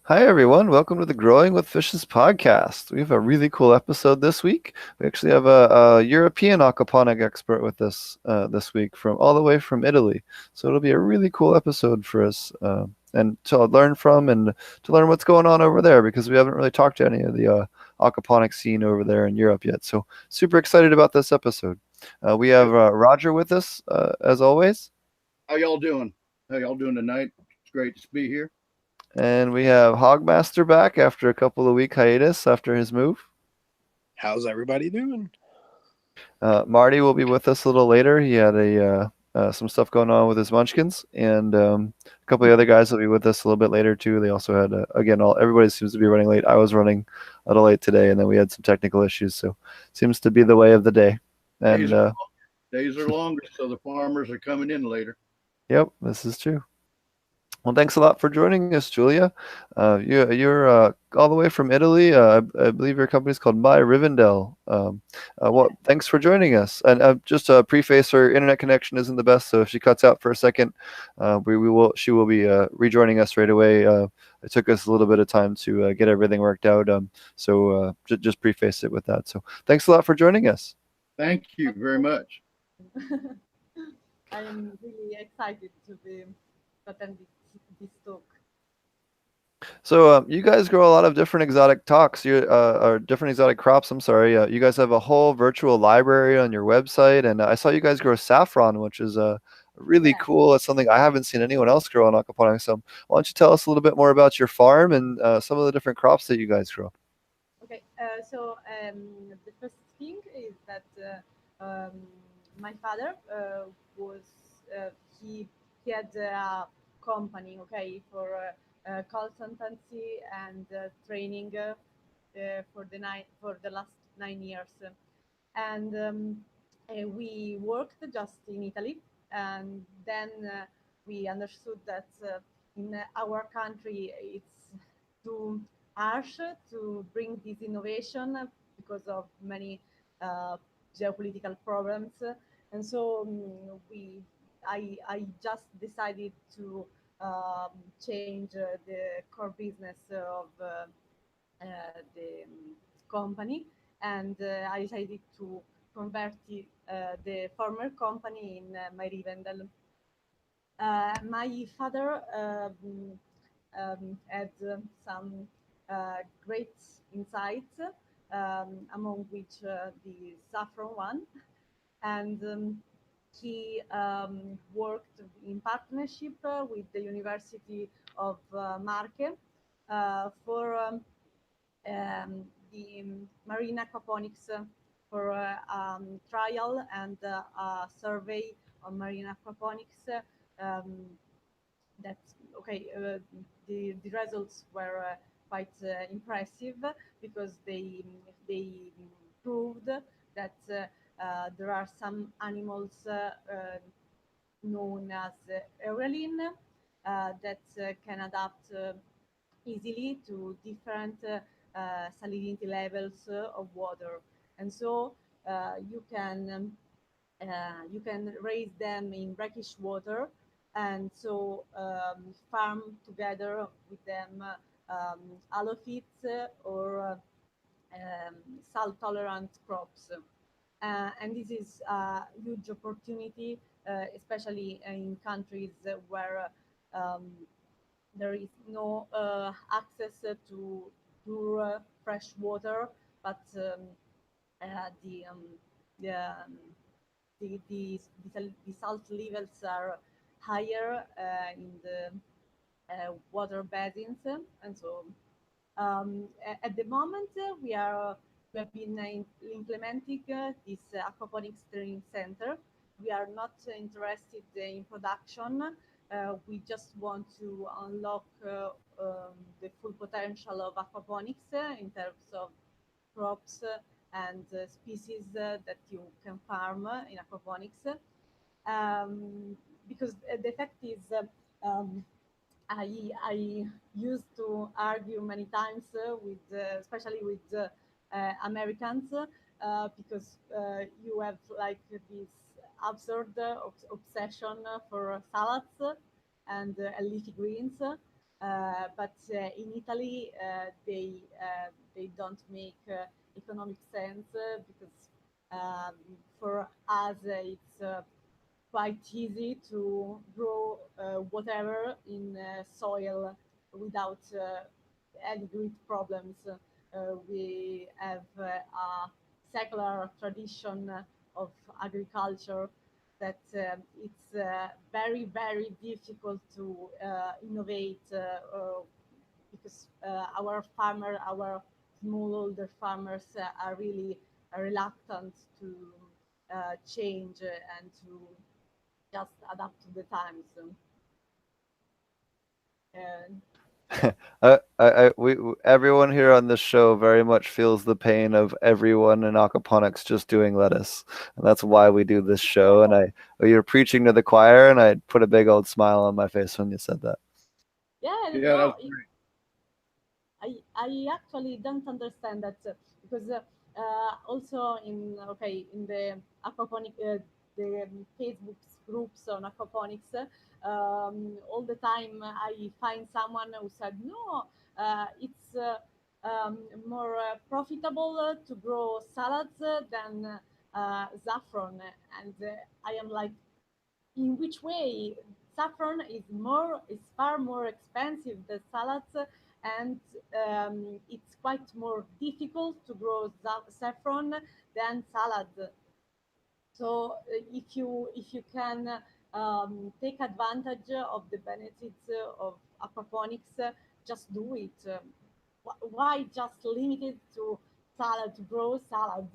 Hi, everyone. Welcome to the Growing with Fishes podcast. We have a really cool episode this week. We actually have a European aquaponic expert with us this week from all the way from Italy. So it'll be a really cool episode for us and to learn from and to learn what's going on over there because we haven't really talked to any of the aquaponic scene over there in Europe yet. So super excited about this episode. We have Roger with us as always. How y'all doing? How y'all doing tonight? It's great to be here. And we have Hogmaster back after a couple of week hiatus after his move. How's everybody doing? Marty will be with us a little later. He had some stuff going on with his munchkins, and a couple of other guys will be with us a little bit later too. They also had again, all everybody seems to be running late. I was running a little late today, and then we had some technical issues, so seems to be the way of the day. And Days are longer, so the farmers are coming in later. yep, this is true. Well, thanks a lot for joining us, Giulia. You're all the way from Italy. I believe your company is called My Rivendell. Thanks for joining us. And just to preface, her internet connection isn't the best, so if she cuts out for a second, she will be rejoining us right away. It took us a little bit of time to get everything worked out. Just preface it with that. So thanks a lot for joining us. Thank you very much. I'm really excited to attend this talk. So you guys grow a lot of different exotic or different exotic crops. I'm sorry. You guys have a whole virtual library on your website, and I saw you guys grow saffron, which is really cool. It's something I haven't seen anyone else grow on aquaponics. So why don't you tell us a little bit more about your farm and some of the different crops that you guys grow? Okay, the first thing is that my father was he had a company, okay, for consultancy and training for the last 9 years, and we worked just in Italy, and then we understood that in our country it's too harsh to bring this innovation because of many uh, geopolitical problems, and so I just decided to change the core business of the company, and I decided to convert the former company in my Rivendell. My father had some great insights, among which the saffron one, and he worked in partnership with the University of Marke for the marine aquaponics, for trial and a survey on marine aquaponics. Um, that okay, the results were quite impressive because they proved that there are some animals known as Eurelin that can adapt easily to different salinity levels of water, and so you can raise them in brackish water, and so farm together with them halophytes or salt tolerant crops. And this is a huge opportunity, especially in countries where um, there is no access to pure fresh water, but the, the, the salt levels are higher in the water basins, and so at the moment, we have been implementing this aquaponics training center. We are not interested in production. We just want to unlock the full potential of aquaponics in terms of crops and species that you can farm in aquaponics. Because the fact is, um, I used to argue many times with, especially with Americans, because you have like this absurd obsession for salads and leafy greens, but in Italy, they don't make economic sense because um, for us it's quite easy to grow whatever in soil without any great problems. We have a secular tradition of agriculture that it's very difficult to innovate because our smallholder farmers are really reluctant to change and to just adapt to the times. And Everyone here on this show very much feels the pain of everyone in aquaponics just doing lettuce, and that's why we do this show. And you're preaching to the choir, and I put a big old smile on my face when you said that. yeah, Yeah, no, that's great. I actually don't understand that because also in in the aquaponic the Facebook groups on aquaponics all the time I find someone who said no, it's more profitable to grow salads than saffron, and I am like, in which way? Saffron is far more expensive than salads, and it's quite more difficult to grow saffron than salad. So if you can take advantage of the benefits of aquaponics, just do it. Why just limit it to salad, to grow salad?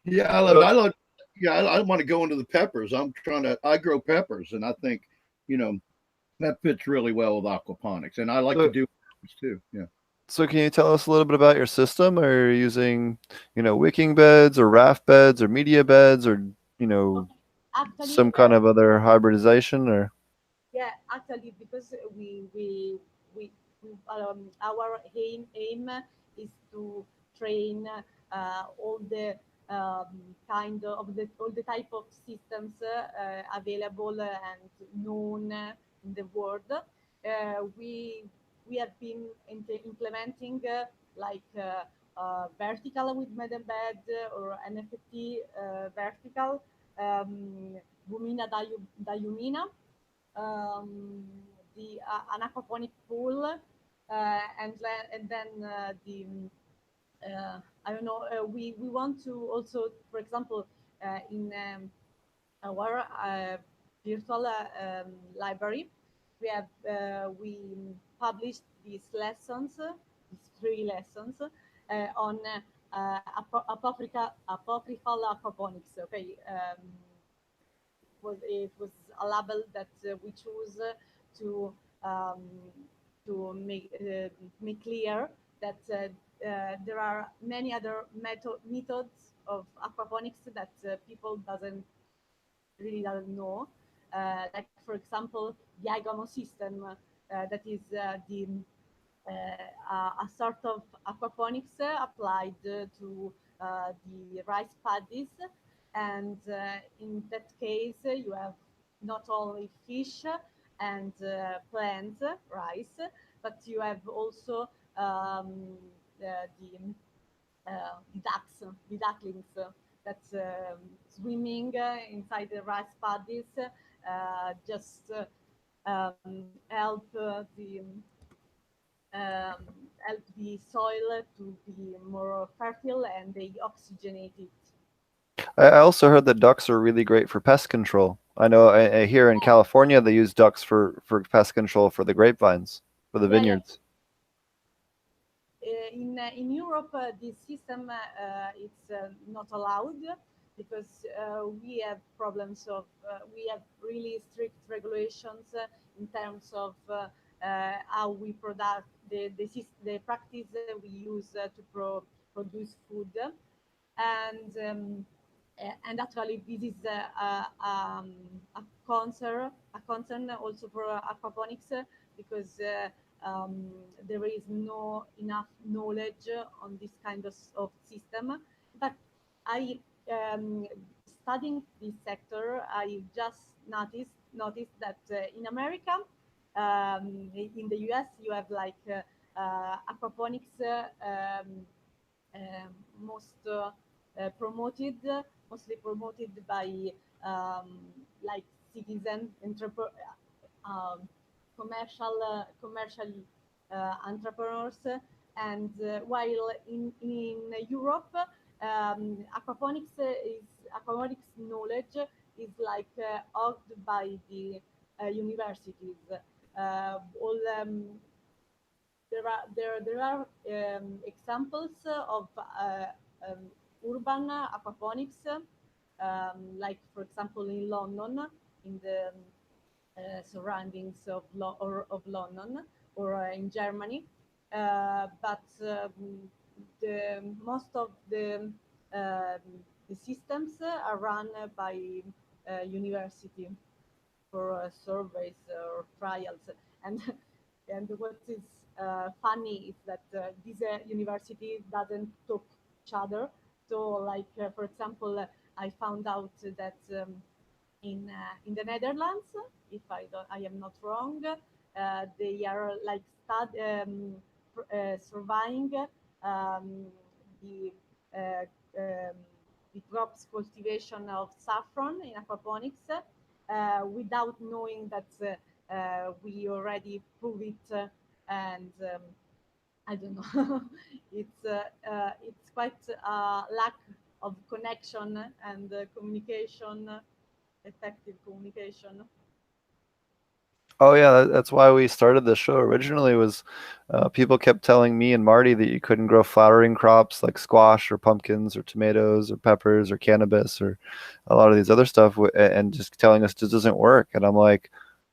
Yeah, I love it. I love. Yeah, I want to go into the peppers. I grow peppers, and I think, you know, that fits really well with aquaponics. And I like to So, do peppers too. Yeah. so can you tell us a little bit about your system? Are you using, wicking beds or raft beds or media beds or, you know, Okay. Actually, some kind of other hybridization or? yeah, actually, because our aim is to train all the all the type of systems available and known in the world. We have been implementing vertical with metal bed or NFT vertical, um, Bumina Diumina, the an aquaponic pool, and then I don't know. We want to also, for example, in our virtual library, we published these lessons, these 3 lessons on apocryphal aquaponics. Okay, it was a label that we chose to um, make clear that there are many other methods of aquaponics that people doesn't know. Like for example, the IGAMO system, that is a sort of aquaponics applied to the rice paddies. And in that case, you have not only fish and plants, rice, but you have also the ducks, the ducklings that's swimming inside the rice paddies, just um, help the soil to be more fertile and they oxygenate it. I also heard that ducks are really great for pest control. I know here in California they use ducks for pest control for the grapevines, for the Yeah, yeah. vineyards. In Europe, this system it's not allowed because we have problems of we have really strict regulations in terms of how we product the practice we use to produce food, and actually this is a concern also for aquaponics because there is no enough knowledge on this kind of system. But I studying this sector, I just noticed that in America, in the US, you have like aquaponics um, most promoted, mostly promoted by um, like citizen um, commercial entrepreneurs, and while in Europe, aquaponics knowledge is like owned by the universities. All there are examples of um, urban aquaponics, like for example in London, in the surroundings of of London, or in Germany. But the most of um, the systems are run by university for surveys or trials. And and what is funny is that this university doesn't talk each other. So, like for example, I found out that in the Netherlands, if I am not wrong, they are like surveying um, the uh, um, the crops cultivation of saffron in aquaponics, without knowing that we already prove it, and I don't know. It's quite lack of connection and communication, effective communication. Oh yeah, that's why we started the show. Originally was people kept telling me and Marty that you couldn't grow flowering crops like squash or pumpkins or tomatoes or peppers or cannabis or a lot of these other stuff, and just telling us this doesn't work. And I'm like,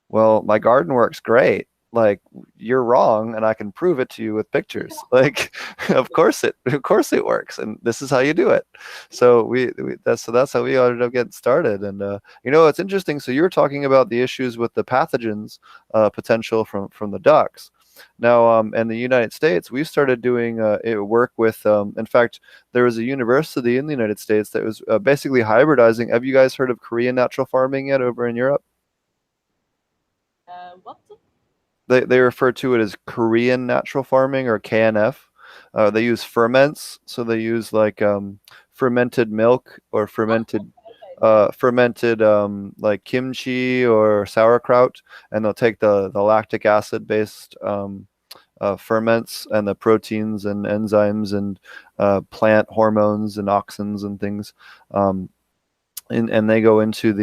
well, my garden works great. Like, you're wrong, and I can prove it to you with pictures. Like, of course it works, and this is how you do it. So that's how we ended up getting started. And it's interesting. So you were talking about the issues with the pathogens potential from the ducks. Now, in the United States, we started doing work with. In fact, there was a university in the United States that was basically hybridizing. Have you guys heard of Korean natural farming yet over in Europe? What? They refer to it as Korean natural farming, or KNF. They use ferments, so they use like fermented milk or Ah, okay. fermented like kimchi or sauerkraut, and they'll take the lactic acid based ferments and the proteins and enzymes and plant hormones and auxins and things. Um, and they go into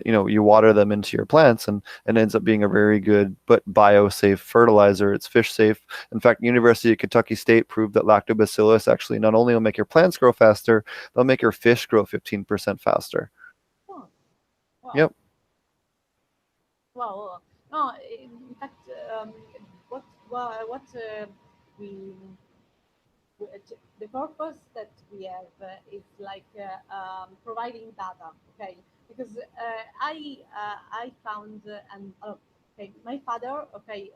you water them into your plants, and it ends up being a very good but biosafe fertilizer. It's fish safe. In fact, University of Kentucky State proved that lactobacillus actually not only will make your plants grow faster, they'll make your fish grow 15% faster. Oh, wow. Yep. Wow. No, in fact, what we the purpose that we have is like providing data, okay? Because I found and okay, my father, okay,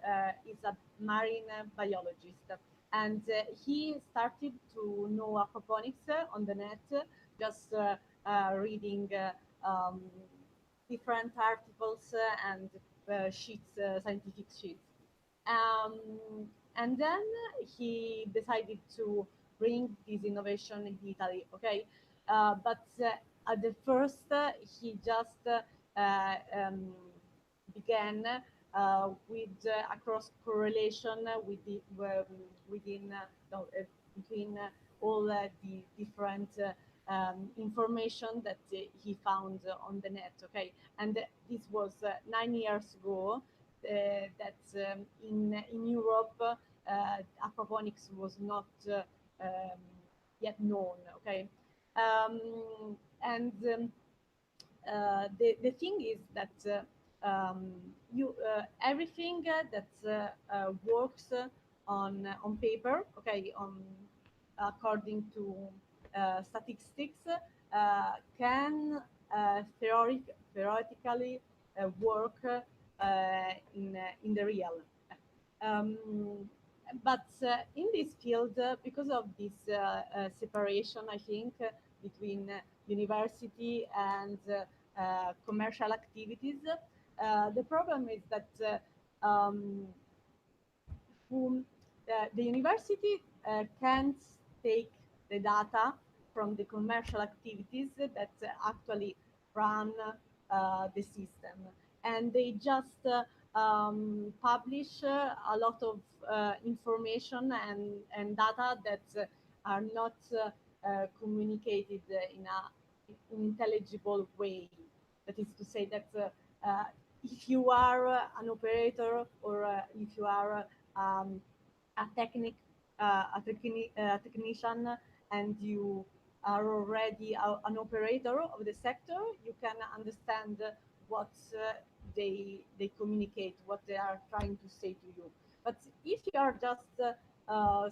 is a marine biologist, and he started to know aquaponics on the net, just reading different articles and sheets, scientific sheets. Um, and then he decided to bring this innovation in Italy. Okay, but at the first he just um, began with a cross correlation within no, between all the different information that he found on the net. Okay, and this was 9 years ago, that in Europe, aquaponics was not um, yet known. Okay, and the thing is that you everything that works on paper, okay, on according to statistics, can theoretically work in the real. Um, but in this field, because of this separation, I think, between university and commercial activities. The problem is that whom the university can't take the data from the commercial activities that actually run the system, and they just publish a lot of information and data that are not communicated in an intelligible way. That is to say that if you are an operator or if you are um, a technician, and you are already an operator of the sector, you can understand what they communicate, what they are trying to say to you. But if you are just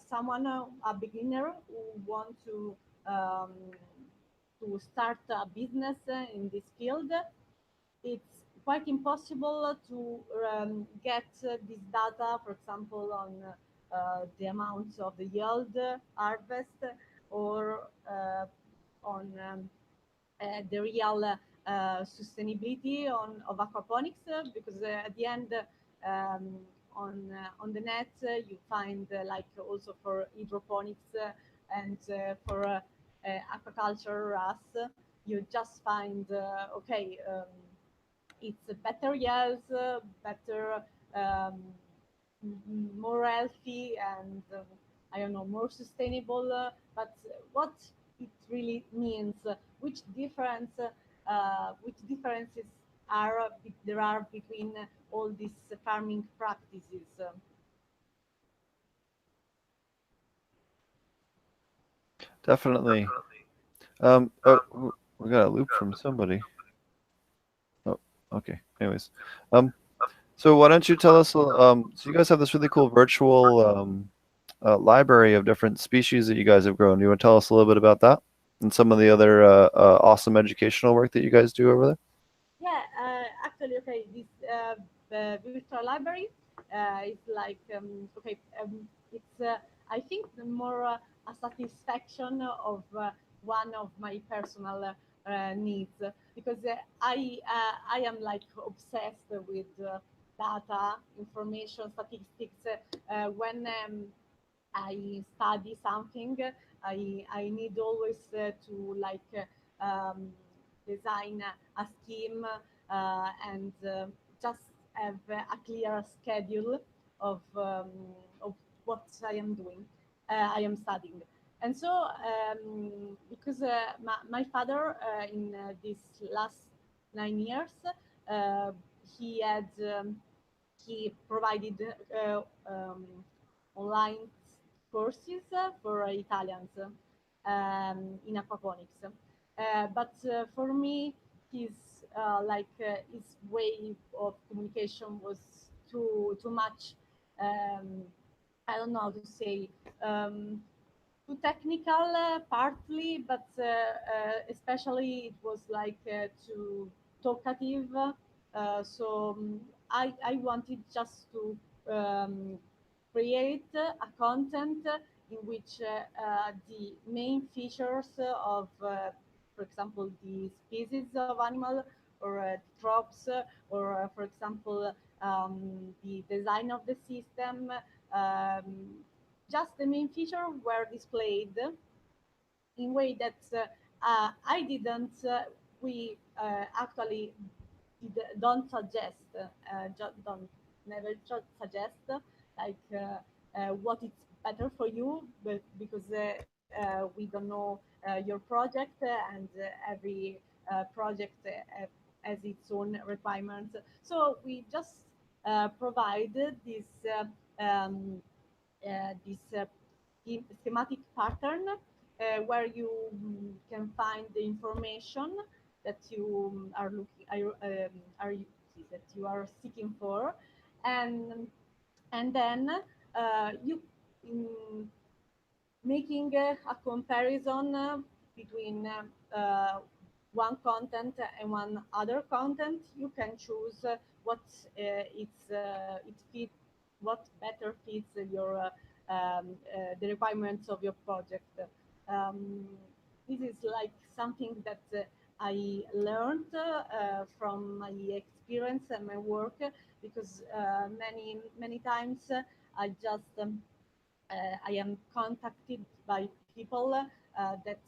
someone, a beginner who want um, to start a business in this field, it's quite impossible to get this data, for example, on the amount of the yield harvest, or on the real sustainability of aquaponics, because at the end, um, on the net, you find like also for hydroponics and for aquaculture RAS, you just find okay. It's better yields, better, um, more healthy, and I don't know, more sustainable. But what it really means, which differences there are between all these farming practices? Definitely. We got a loop from somebody. Oh, okay. Anyways, so why don't you tell us? So you guys have this really cool virtual library of different species that you guys have grown. You want to tell us a little bit about that and some of the other awesome educational work that you guys do over there? Yeah, actually, okay, this virtual library is like, okay, it's, I think, more a satisfaction of one of my personal needs, because I am like obsessed with data, information, statistics. When I study something, I need always to like design a scheme, and just have a clear schedule of what I am doing, I am studying. And so, because my father, in these last 9 years, uh, he had he provided online courses for Italians in aquaponics. But for me, his way of communication was too much. Um, I don't know how to say. Too technical, partly, but especially it was like too talkative. So I wanted just to create a content in which the main features of, for example, the species of animal, or crops, or for example, the design of the system. Um, just the main feature were displayed in way that I didn't, we actually don't suggest, don't never suggest like what is better for you, but because we don't know your project, and every project has its own requirements. So we just provide this schematic pattern where you can find the information that you that you are seeking for, and then you mm, making a comparison between one content and one other content, you can choose what it fits, what better fits your the requirements of your project. Um, this is like something that I learned from my experience and my work, because many times I just I am contacted by people that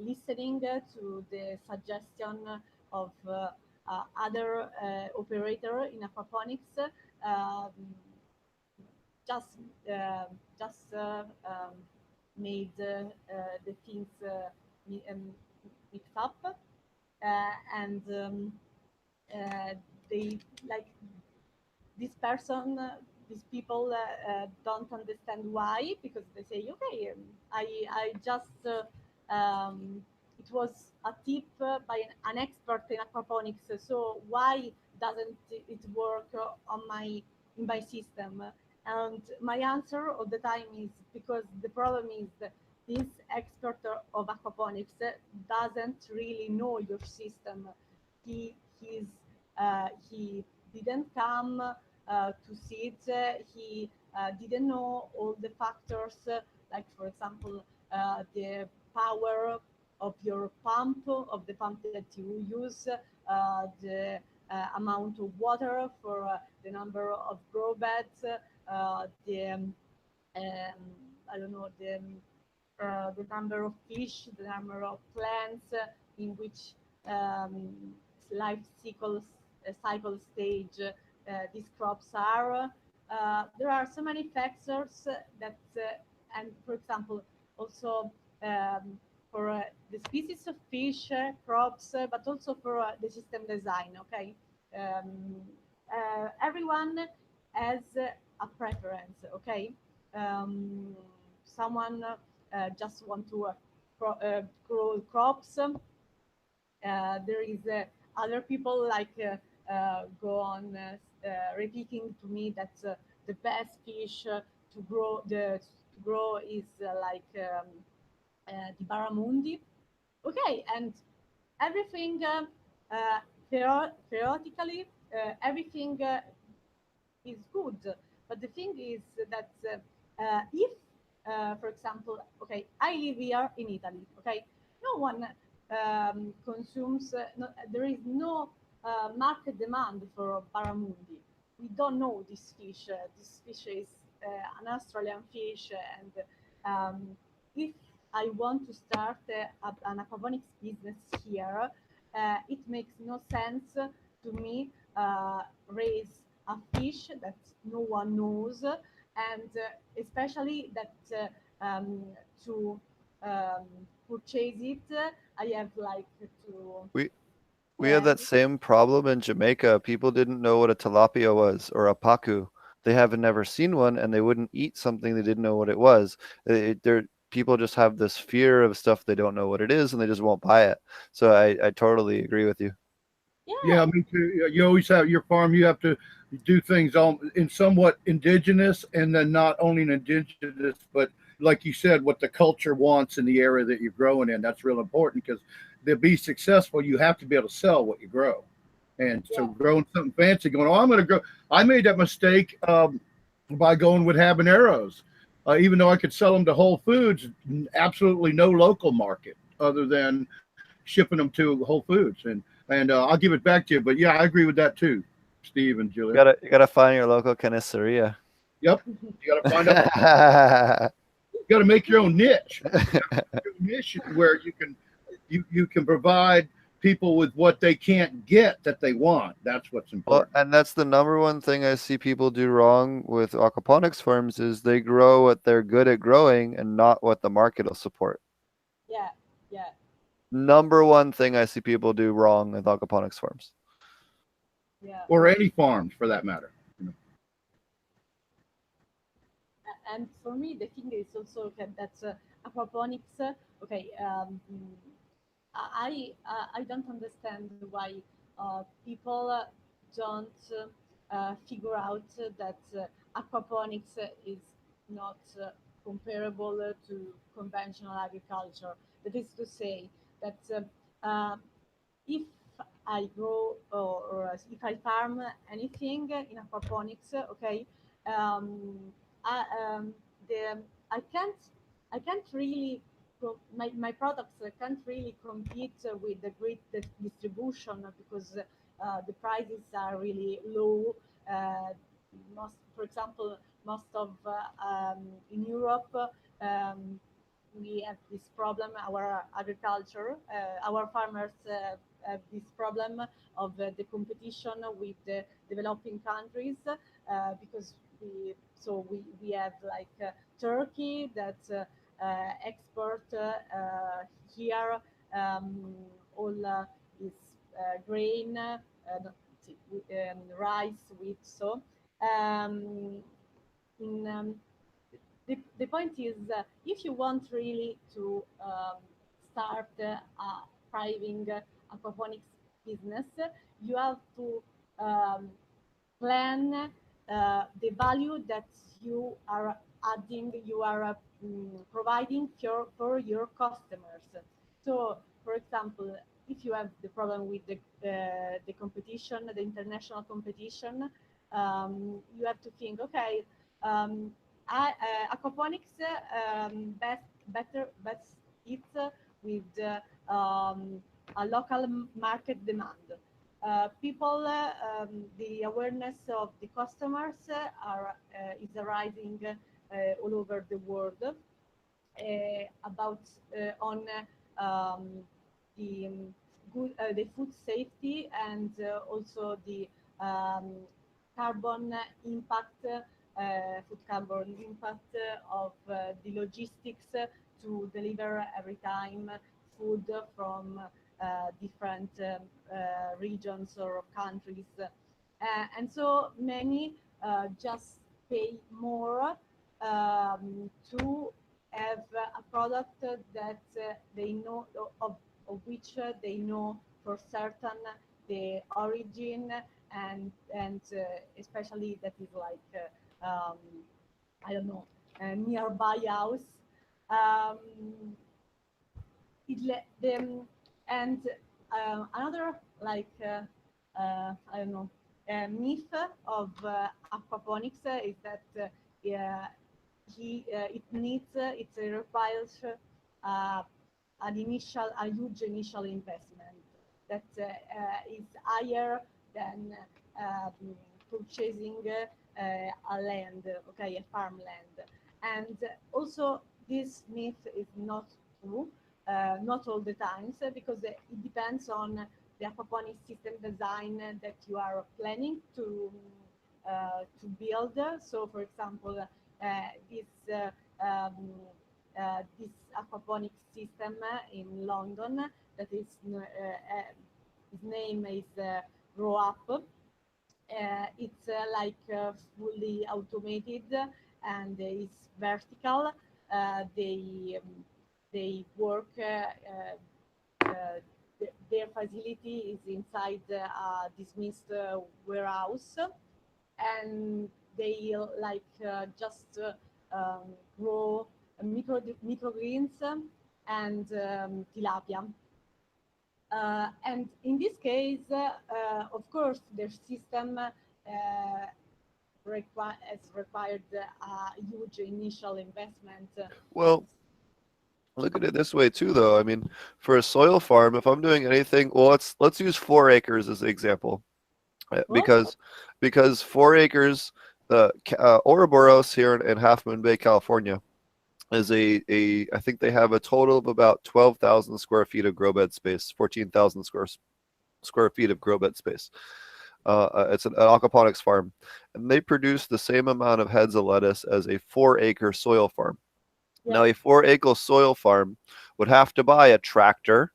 listening to the suggestion of other operator in aquaponics, um, just uh, just made the things mixed up, and uh, they like this person, these people don't understand why, because they say, okay, I just it was a tip by an expert in aquaponics, so why doesn't it work on my in my system? And my answer all the time is because the problem is that this expert of aquaponics doesn't really know your system. He didn't come to see it. He didn't know all the factors, like for example, the power of your pump, of the pump that you use, the amount of water for the number of grow beds, the I don't know, the number of fish, the number of plants in which um, life cycle stage these crops are. There are so many factors that, and for example, also um, for the species of fish, crops, but also for the system design. Okay, everyone has a preference. Okay, someone just want to grow crops. There is other people like go on repeating to me that the best fish to grow is the barramundi. Okay, and everything theoretically everything is good. But the thing is that if, for example, okay, I live here in Italy, okay, no one consumes, no, there is no market demand for barramundi. We don't know this fish. This fish is an Australian fish, and if I want to start an aquaponics business here, it makes no sense to me raise a fish that no one knows, and especially that to um, purchase it, I have like to. We we had that same problem in Jamaica. People didn't know what a tilapia was or a pacu. They haven't never seen one, and they wouldn't eat something they didn't know what it was. People just have this fear of stuff they don't know what it is, and they just won't buy it. So I totally agree with you. Yeah, Yeah, me too. You always have your farm. You have to do things in somewhat indigenous, and then not only in indigenous, but like you said, what the culture wants in the area that you're growing in. That's real important because to be successful, you have to be able to sell what you grow. And so yeah, growing something fancy, going, oh, I'm going to grow. I made that mistake by going with habaneros, even though I could sell them to Whole Foods. Absolutely no local market other than shipping them to Whole Foods. And I'll give it back to you. But yeah, I agree with that too, Steve and You Julia. gotta find your local canisteria. Yep, you got to find out. You got to make your own niche. You got to make your own niche where you can provide people with what they can't get that they want. That's what's Well, important. and that's the number one thing I see people do wrong with aquaponics farms is they grow what they're good at growing and not what the market will support. yeah, yeah, Number one thing I see people do wrong with aquaponics farms. yeah. Or any farms for that matter. And for me, the thing is also okay, that aquaponics. Okay, I don't understand why people don't figure out that aquaponics is not comparable to conventional agriculture. That is to say that if I grow or if I farm anything in aquaponics, okay, um, I, the I can't I can't really my products can't really compete with the great distribution because the prices are really low. Uh, for example, most of in Europe. We have this problem. Our agriculture, our farmers have this problem of the competition with the developing countries because we have like Turkey that export here all is grain, rice, wheat. So um, in the point is if you want really to start a thriving aquaponics business, you have to um, plan the value that you are adding, you are providing for your customers. So, for example, if you have the problem with the competition, the international competition, you have to think, okay, um, aquaponics best it with a local market demand. People, the awareness of the customers is arising all over the world about on um, the the food safety and also the um, carbon impact, food carbon impact of the logistics to deliver every time food from different regions or countries. And so many just pay more to have a product that they know of which they know for certain the origin and especially that is like I don't know nearby house. Um, and another like I don't know myth of aquaponics is that yeah, it needs it requires uh, a huge initial investment that is higher than um, purchasing a land, okay, a farmland. And also, this myth is not true, not all the times, because it depends on the aquaponics system design that you are planning to build. So, for example, this aquaponics system in London that is his name is Grow Up. It's fully automated and it's vertical. They work. Their facility is inside a dismissed warehouse, and they just grow microgreens and tilapia. And in this case, of course, their system has required a huge initial investment. Well, look at it this way too, though. I mean, for a soil farm, if I'm doing anything, well, let's use 4 acres as an example, What? because 4 acres, Ouroboros here in Half Moon Bay, California, is a I think they have a total of about 12,000 square feet of grow bed space, 14,000 square feet of grow bed space. It's an aquaponics farm, and they produce the same amount of heads of lettuce as a 4 acre soil farm. Now, Yes. a 4 acre soil farm would have to buy a tractor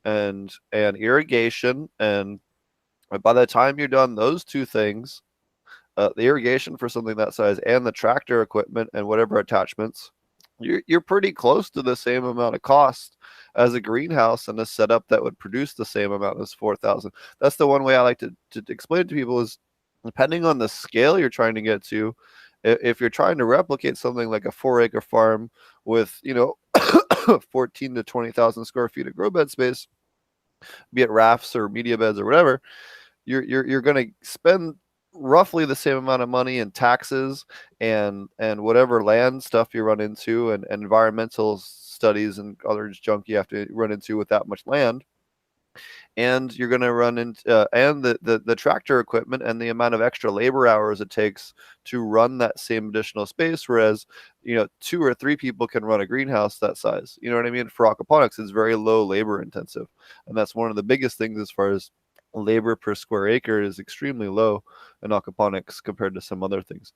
and irrigation, and by the time you're done those two things, the irrigation for something that size and the tractor equipment and whatever attachments, you're pretty close to the same amount of cost as a greenhouse and a setup that would produce the same amount as 4,000. That's the one way I like to explain to people is depending on the scale you're trying to get to. If you're trying to replicate something like a 4 acre farm with 14 to 20,000 square feet of grow bed space, be it rafts or media beds or whatever, you're going to spend roughly the same amount of money in taxes and whatever land stuff you run into, and environmental studies and other junk you have to run into with that much land. And you're going to run into and the tractor equipment and the amount of extra labor hours it takes to run that same additional space, whereas two or three people can run a greenhouse that size. You know what I mean? For aquaponics, it's very low labor intensive, and that's one of the biggest things as far as labor per square acre is extremely low in aquaponics compared to some other things.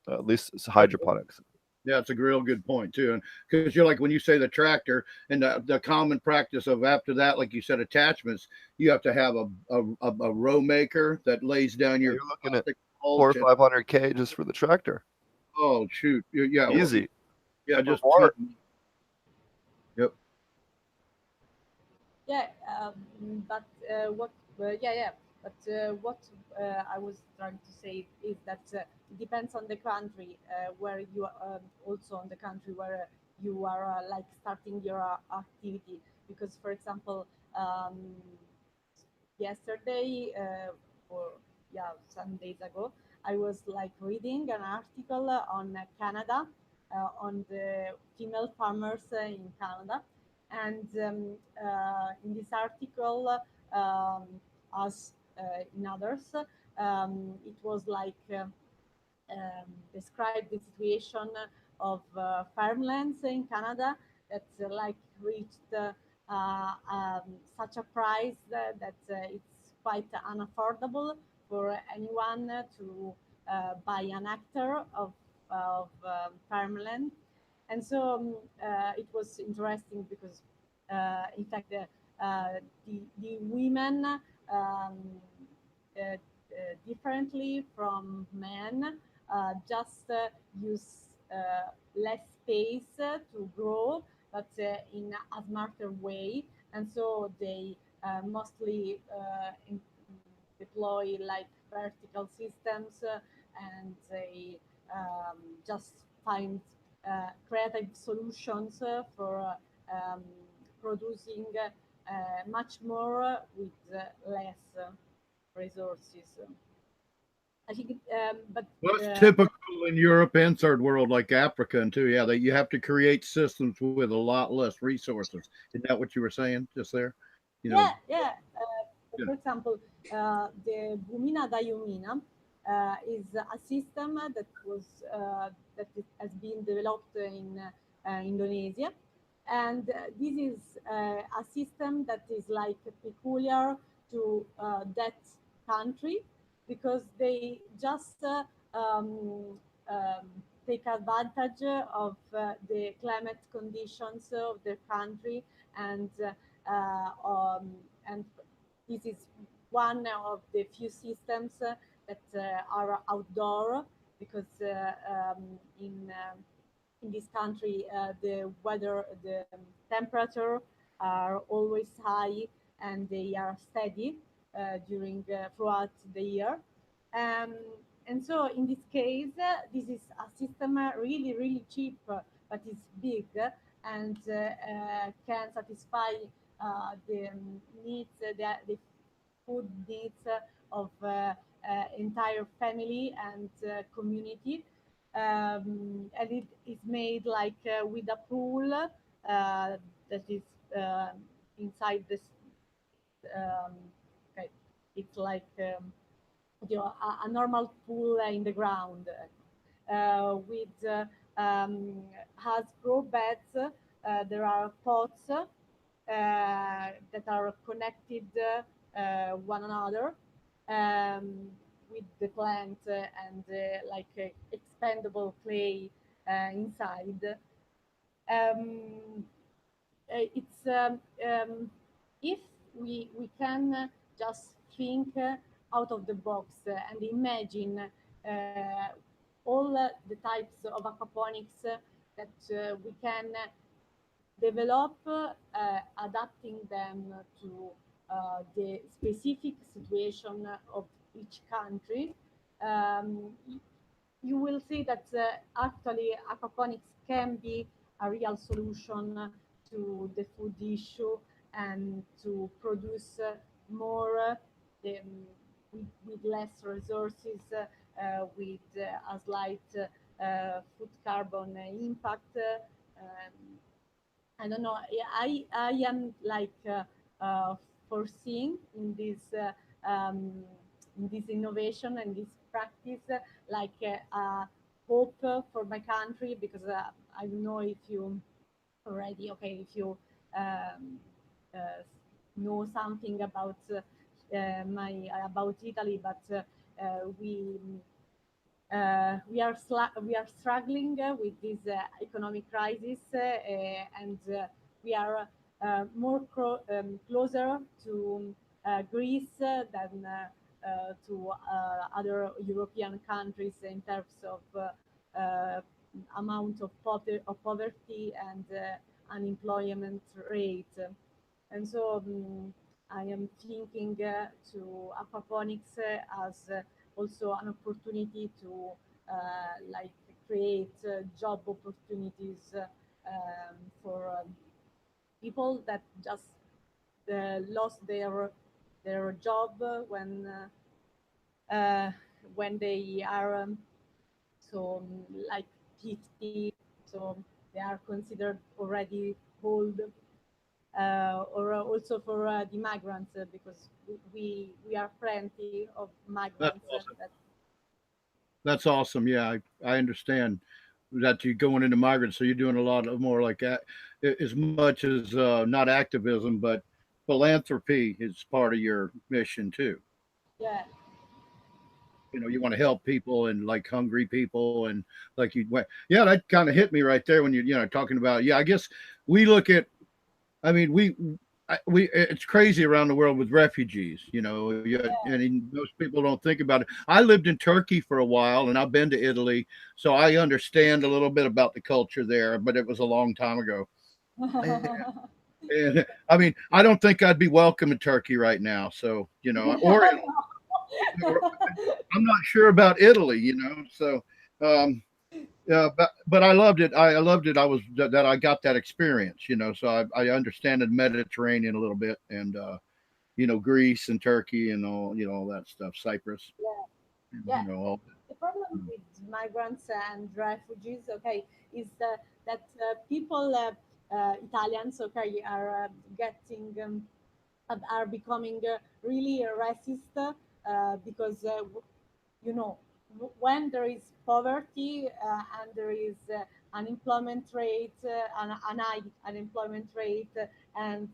At least it's hydroponics. Yeah, it's a real good point too, and because you're like when you say the tractor and the common practice of after that, like you said, attachments, you have to have a row maker that lays down Yeah, your you're looking at four or mulch. 500K just for the tractor. Oh shoot, yeah, well, Easy. yeah, Or just more. yep. Yeah, but what? Yeah, yeah. But what I was trying to say is that it depends on the country where you are, also on the country where you are like starting your activity. Because, for example, yesterday or yeah, some days ago, I was like reading an article on Canada, on the female farmers in Canada, and in this article, um, as in others, it was like describe the situation of farmlands in Canada that like reached such a price that it's quite unaffordable for anyone to buy an hectare of farmland. And so it was interesting because in fact the women differently from men just use less space to grow, but in a smarter way. And so they mostly deploy like vertical systems, and they just find creative solutions for producing much more with less resources. I think, but Well, that's uh, typical in Europe and third world, like Africa, and too. Yeah, that you have to create systems with a lot less resources. Isn't that what you were saying just there? You know, yeah, yeah. yeah. For example, the Bumina Dayumina is a system that has been developed in Indonesia, and this is a system that is like peculiar to that country because they just um, take advantage of the climate conditions of their country, and and this is one of the few systems that are outdoor because in this country the temperature are always high and they are steady during throughout the year. Um, and so in this case, this is a system really cheap, but it's big and can satisfy the needs, the food needs of entire family and community. And it is made like with a pool that is inside this. Um, okay, it's like a normal pool in the ground with has grow beds. There are pots that are connected one another um, with the plant and like expandable clay inside. Um, it's if we can just think out of the box and imagine all the types of aquaponics that we can develop, adapting them to the specific situation of each country. You will see that actually aquaponics can be a real solution to the food issue and to produce more. with less resources, with a slight food carbon impact. I don't know. I am like foreseeing in this innovation and this practice like hope for my country, because I don't know if you already, okay, if you um, uh, know something about my about Italy, but we are struggling with this economic crisis, and we are closer to Greece than to other European countries in terms of amount of, poverty and unemployment rate. And so I am thinking to aquaponics as also an opportunity to like create job opportunities for people that just lost their job uh, when they are like 50, so they are considered already old, or also for the migrants, because we are plenty of That's migrants awesome. that. That's awesome. Yeah, I understand that you're going into migrants, so you're doing a lot of more like that, as much as not activism, but philanthropy is part of your mission too. Yeah. You want to help people and like hungry people and like you went. Yeah, that kind of hit me right there when you talking about. Yeah, I guess we look at. I mean, we it's crazy around the world with refugees. And most people don't think about it. I lived in Turkey for a while, and I've been to Italy, so I understand a little bit about the culture there. But it was a long time ago. And I mean, I don't think I'd be welcome in Turkey right now. So or I'm not sure about Italy. So. Yeah, but I loved it. I loved it. I was that I got that experience. So I understand the Mediterranean a little bit, and Greece and Turkey and all that stuff, Cyprus, Yeah. and, Yeah. all. The problem with migrants and refugees, okay, is that people, Italians, okay, are getting are becoming really racist, because when there is poverty, and there is unemployment rate, an high unemployment rate, and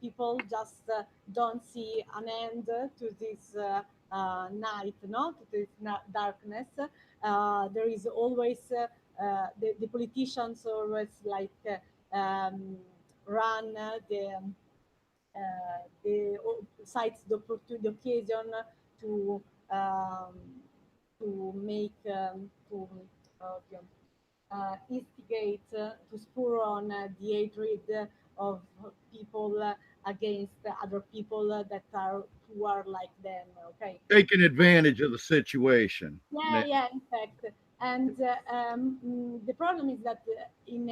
people just don't see an end to this night, no, to this darkness. There is always the politicians always like run cites the occasion to um, make instigate, to spur on the hatred of people against other people that are who are like them. Okay. Taking advantage of the situation. Yeah, yeah, in fact. And the problem is that in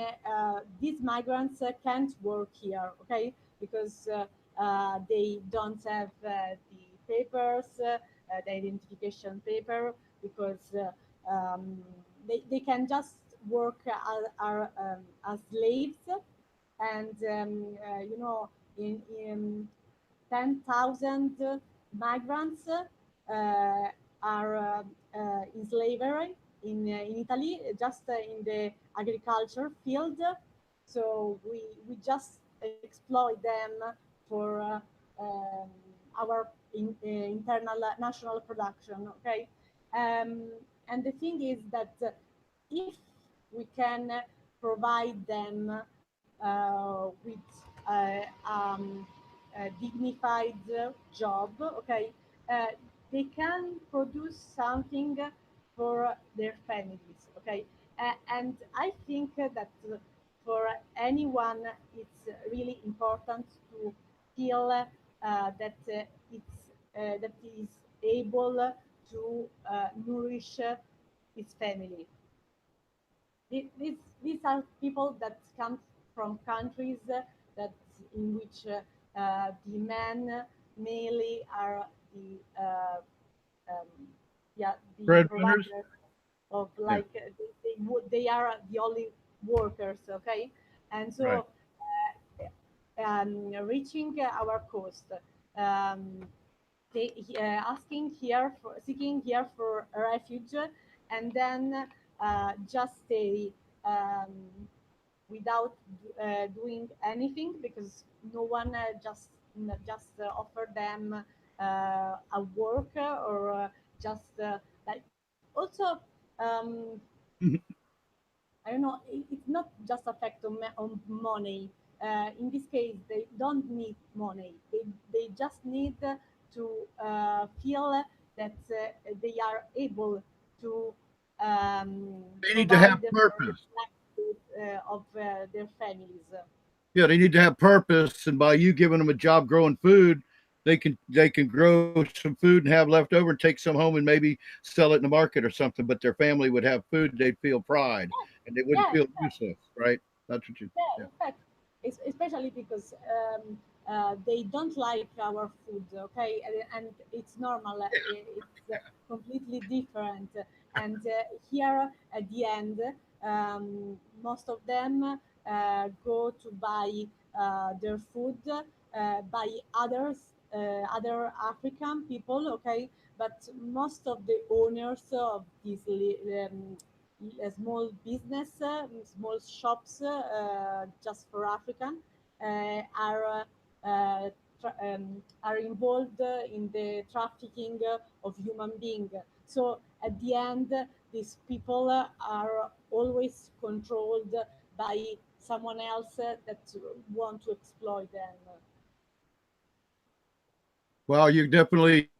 these migrants can't work here, okay, because they don't have the papers, the identification paper, because they can just work as slaves, and in 10,000 migrants are in slavery in Italy, just in the agriculture field. So we just exploit them for our internal national production. Okay, and the thing is that if we can provide them with a dignified job, okay, uh, they can produce something for their families, okay. And I think that for anyone it's really important to feel that that is able to nourish his family. These are people that come from countries that in which the men mainly are the um, yeah, the Breadwinners. providers of Yeah. like they are the only workers, okay, and Right. so reaching our coast, um, asking here for seeking here for refuge, and then just stay um, without doing anything because no one just offer them a work or just like also um, I don't know. It's not just affect on money. In this case, they don't need money. They just need to feel that they are able to They need to have provide for the purpose. livelihood of their families. Yeah, they need to have purpose, and by you giving them a job growing food, they can grow some food and have leftover and take some home and maybe sell it in the market or something. But their family would have food, they'd feel pride, and they wouldn't Yeah, feel useless, right? That's what you. yeah, Yeah. in fact, especially because they don't like our food, okay, and it's normal. It's completely different, and here at the end, most of them go to buy their food by other African people, okay, but most of the owners of these small business, small shops just for African are involved in the trafficking of human being. So at the end, these people are always controlled by someone else that want to exploit them. Well, you definitely,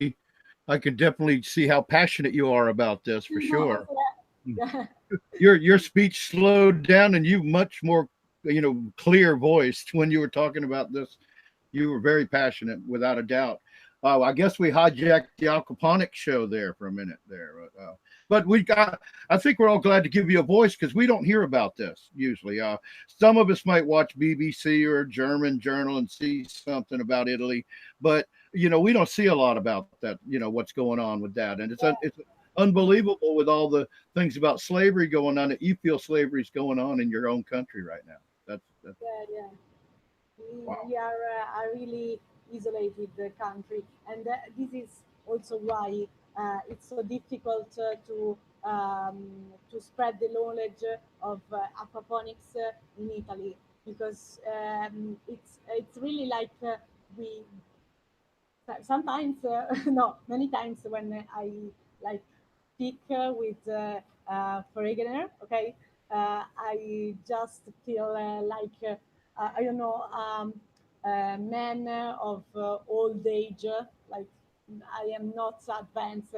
I can definitely see how passionate you are about this for No, sure. yeah. Your speech slowed down, and you much more, clear voiced when you were talking about this. You were very passionate, without a doubt. I guess we hijacked the aquaponics show there for a minute there. But we got, I think we're all glad to give you a voice because we don't hear about this usually. Some of us might watch BBC or a German journal and see something about Italy, but we don't see a lot about that. What's going on with that, and it's unbelievable with all the things about slavery going on that you feel slavery is going on in your own country right now. That's Yeah, yeah. wow. We are really isolated country, and this is also why it's so difficult to spread the knowledge of aquaponics in Italy because it's really like we sometimes no many times when I like speak with foreigner, okay, I just feel like I don't know a man of old age, like I am not advanced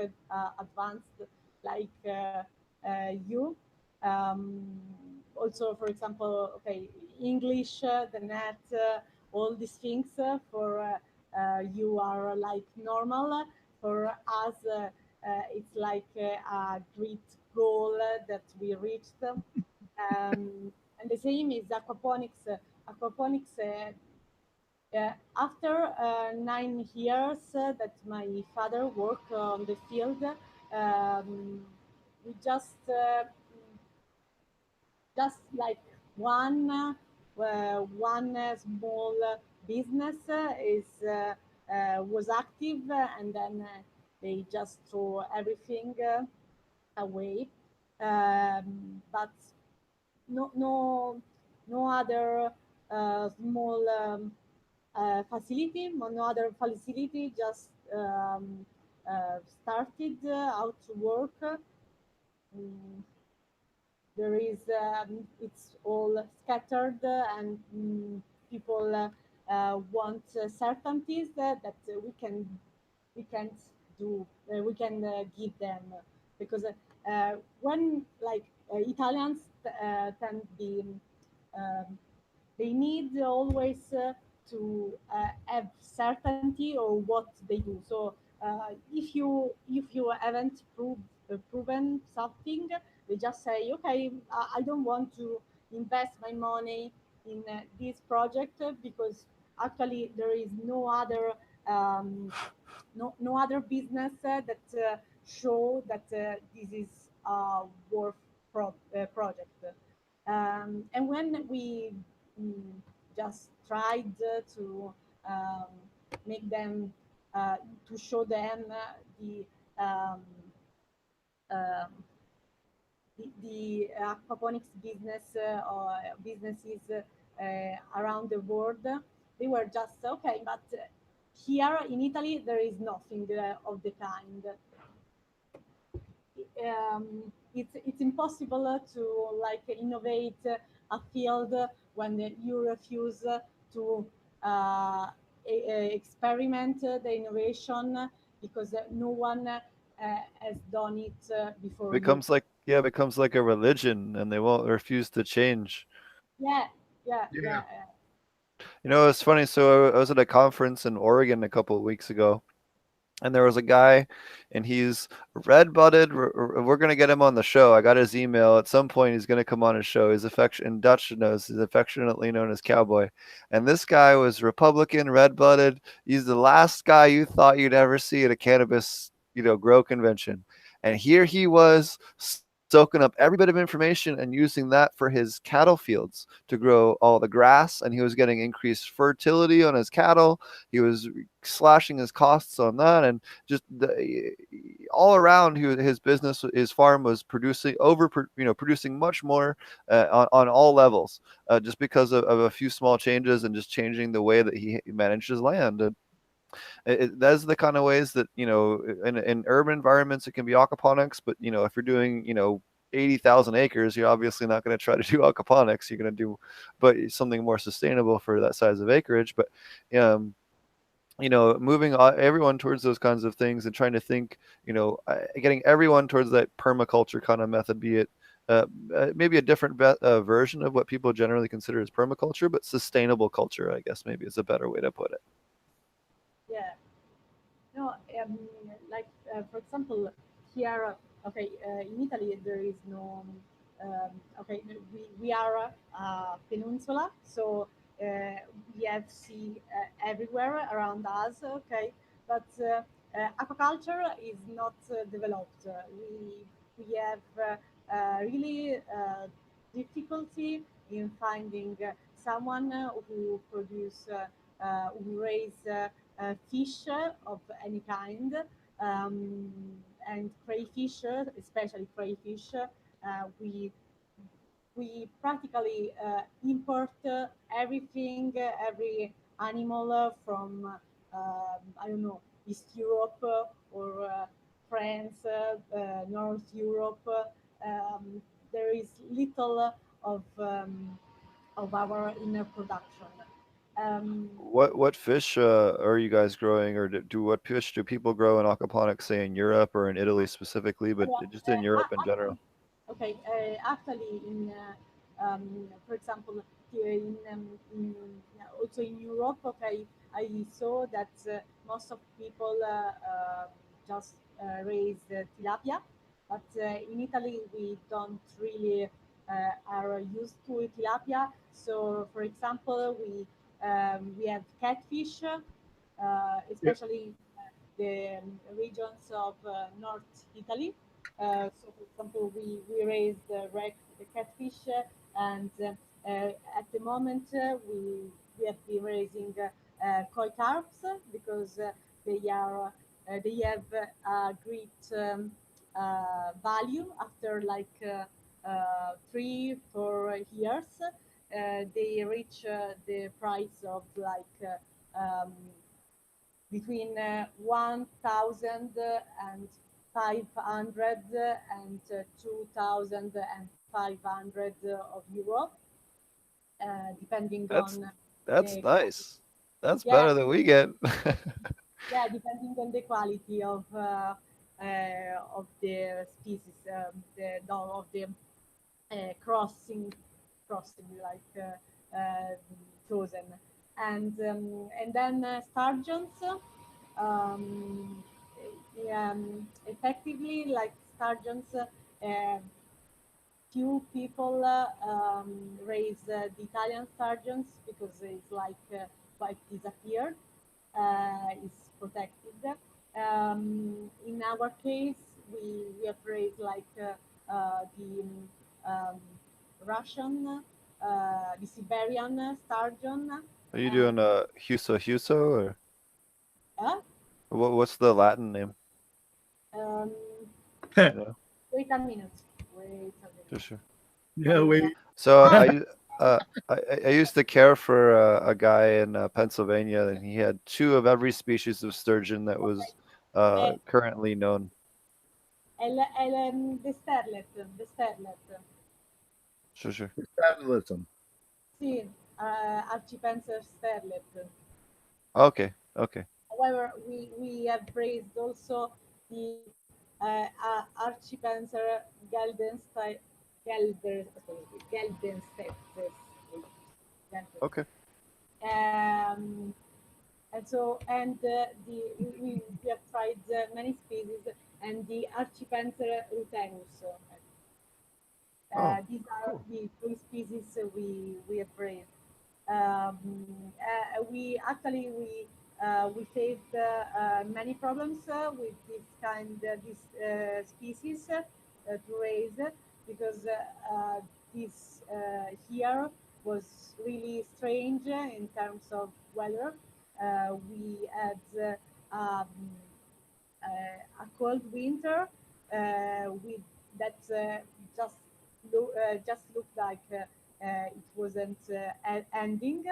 like you. Also, for example, okay, English, the net, all these things for you are like normal. For us, it's like a great goal that we reached. And the same is aquaponics. Aquaponics. After 9 years that my father worked on the field, we just like one small business is was active, and then they just throw everything away. But no other small facility, no other facility just started out to work. Mm, there is it's all scattered, and people want certainties that we can't do we can give them because when like Italians tend be um, they need always to have certainty of what they do. So if you haven't proven something, they just say, okay, I don't want to invest my money in this project because actually there is no other um, no other business that show that this is a worth project. And when we mm, just tried to um, make them to show them the um, um, the aquaponics business or businesses around the world, they were just okay, but here in Italy there is nothing of the kind. It's impossible to like innovate a field when you refuse to experiment the innovation because no one has done it before you. Becomes like a religion, and they won't refuse to change. Yeah, yeah, Yeah. yeah, You know, it's funny. So I was at a conference in Oregon a couple of weeks ago, and there was a guy, and he's red butted. We're gonna get him on the show. I got his email. At some point he's gonna come on his show. He's affection in Dutch knows he's affectionately known as Cowboy. And this guy was Republican, red blooded. He's the last guy you thought you'd ever see at a cannabis, grow convention. And here he was soaking up every bit of information and using that for his cattle fields to grow all the grass, and he was getting increased fertility on his cattle. He was slashing his costs on that, and just all around his business, his farm was producing producing much more on all levels, just because of a few small changes and just changing the way that he manages land. And those are the kind of ways that in urban environments it can be aquaponics, but if you're doing 80,000 acres, you're obviously not going to try to do aquaponics. You're going to do but something more sustainable for that size of acreage. But um, moving everyone towards those kinds of things and trying to think, getting everyone towards that permaculture kind of method, be it maybe a different version of what people generally consider as permaculture, but sustainable culture, I guess maybe is a better way to put it. yeah. No, like for example, here, okay, in Italy there is no, okay, we are a peninsula, so we have sea everywhere around us, okay, but aquaculture is not developed. We have really difficulty in finding someone who produce, who raise fish of any kind, um, and crayfish, especially crayfish. We practically import everything, every animal from I don't know, East Europe or France, North Europe. Um, there is little of our inner production. Um, What fish are you guys growing, or what fish do people grow in aquaponics, say in Europe or in Italy specifically, but Yeah, just in Europe in general? actually, okay. Actually, for example, here also in Europe, okay, I saw that most of people just raise tilapia, but in Italy we don't really are used to tilapia. So, for example, we have catfish, Yeah. especially the regions of North Italy. So, for example, we raise the catfish, and at the moment we have been raising koi carps because they have a great value after like 3 4 years. They reach the price of like between 1,000 and 500 and 2,500 of euro, depending That's on that's the quality. nice. That's Yeah, better than we get. yeah, depending on the quality of the species, of the crossing like chosen, and then sturgeons. Um, Effectively, like sturgeons, few people raise the Italian sturgeons because it's like quite disappeared. It's protected. In our case, we have raised like the um, Russian, the Siberian sturgeon. Are you Uh, doing Huso Huso or uh, what's the Latin name? um, You know, wait a minute. Wait a minute. just sure. Yeah, we. So Ah, I used to care for a guy in Pennsylvania, and he had two of every species of sturgeon that was uh, currently known. the sterlet, the sterlet. Sure, sure. Capitalism. Sì, Archipenser sterlet. Okay, okay, However, we have raised also the Archipenser geldenstettes. okay. Um, and so, and we have tried many species, and the Archipenser rutenus. Oh, These are cool. the three species we have raised. We actually we faced many problems with this this species to raise because this here was really strange in terms of weather. We had a cold winter with that just just looked like it wasn't ending.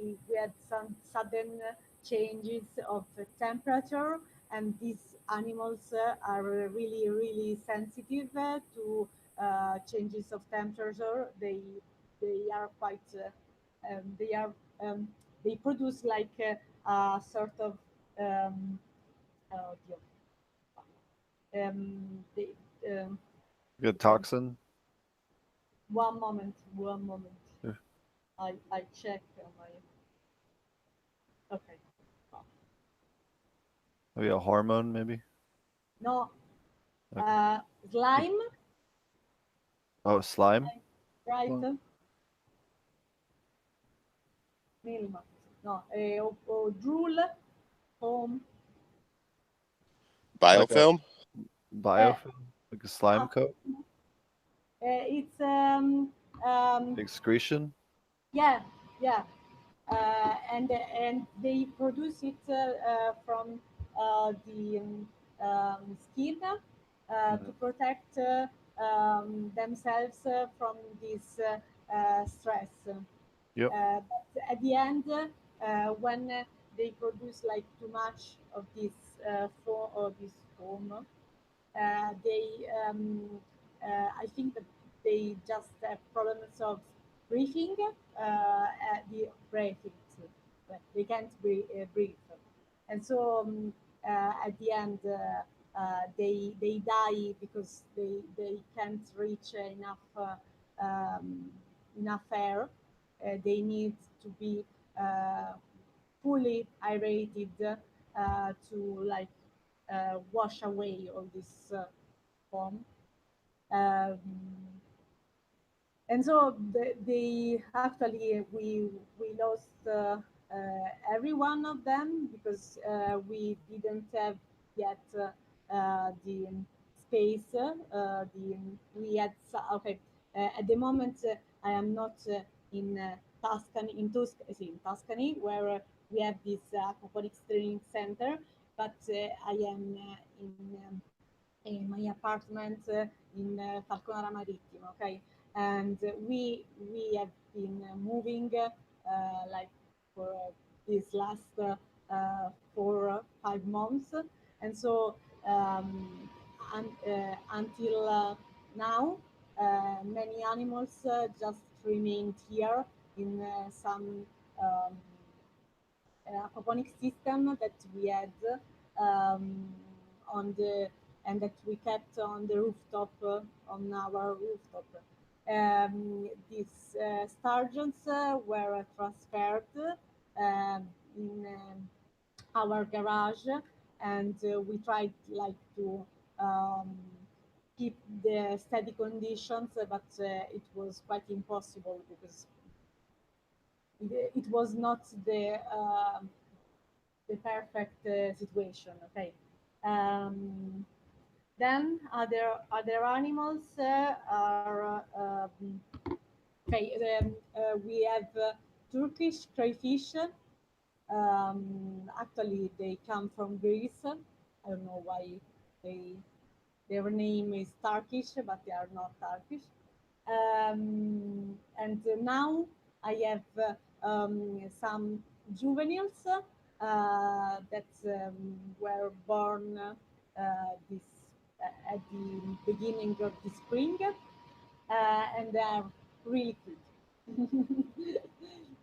We had some sudden changes of the temperature, and these animals are really sensitive to changes of temperature. They are quite they are um, they produce like a sort of um, oh Dio. They, um, Good um, toxin. one moment. Yeah. I check my. Okay. Oh, Maybe a hormone, maybe. no, Okay. slime, Oh, slime. right? Oh, Milma. No, o drool, home. like a Biofilm? Uh, biofilm, like a slime uh, coat, it's um, excretion. yeah, yeah. And they produce it from the skin to Mhm. protect themselves from this stress. Yep. But at the end, when they produce like too much of this this foam, they I think that they just have problems of breathing, the breathing. But they can't breathe, and so at the end they die because they can't reach um, enough air. They need to be uh, fully aerated to like wash away all this foam. Um, and so they actually we lost every one of them because we didn't have yet the space. The we had okay at the moment I am not in Tuscany in Tuscany where we have this aquaponics training center, but I am in my apartment in Falconara Marittimo. Okay, and we have been moving like for these last 4 or 5 months, and so until now, many animals just remained here in some um, aquaponic system that we had um, on the and that we kept on the rooftop on our rooftop. These sturgeons were transferred in our garage, and we tried like to um, keep the steady conditions, but it was quite impossible because it was not the perfect situation. Okay. Um, then other animals are okay. We have Turkish crayfish. Actually, they come from Greece. I don't know why they their name is Turkish, but they are not Turkish. And now I have some juveniles that were born this at the beginning of the spring, and they are really cute.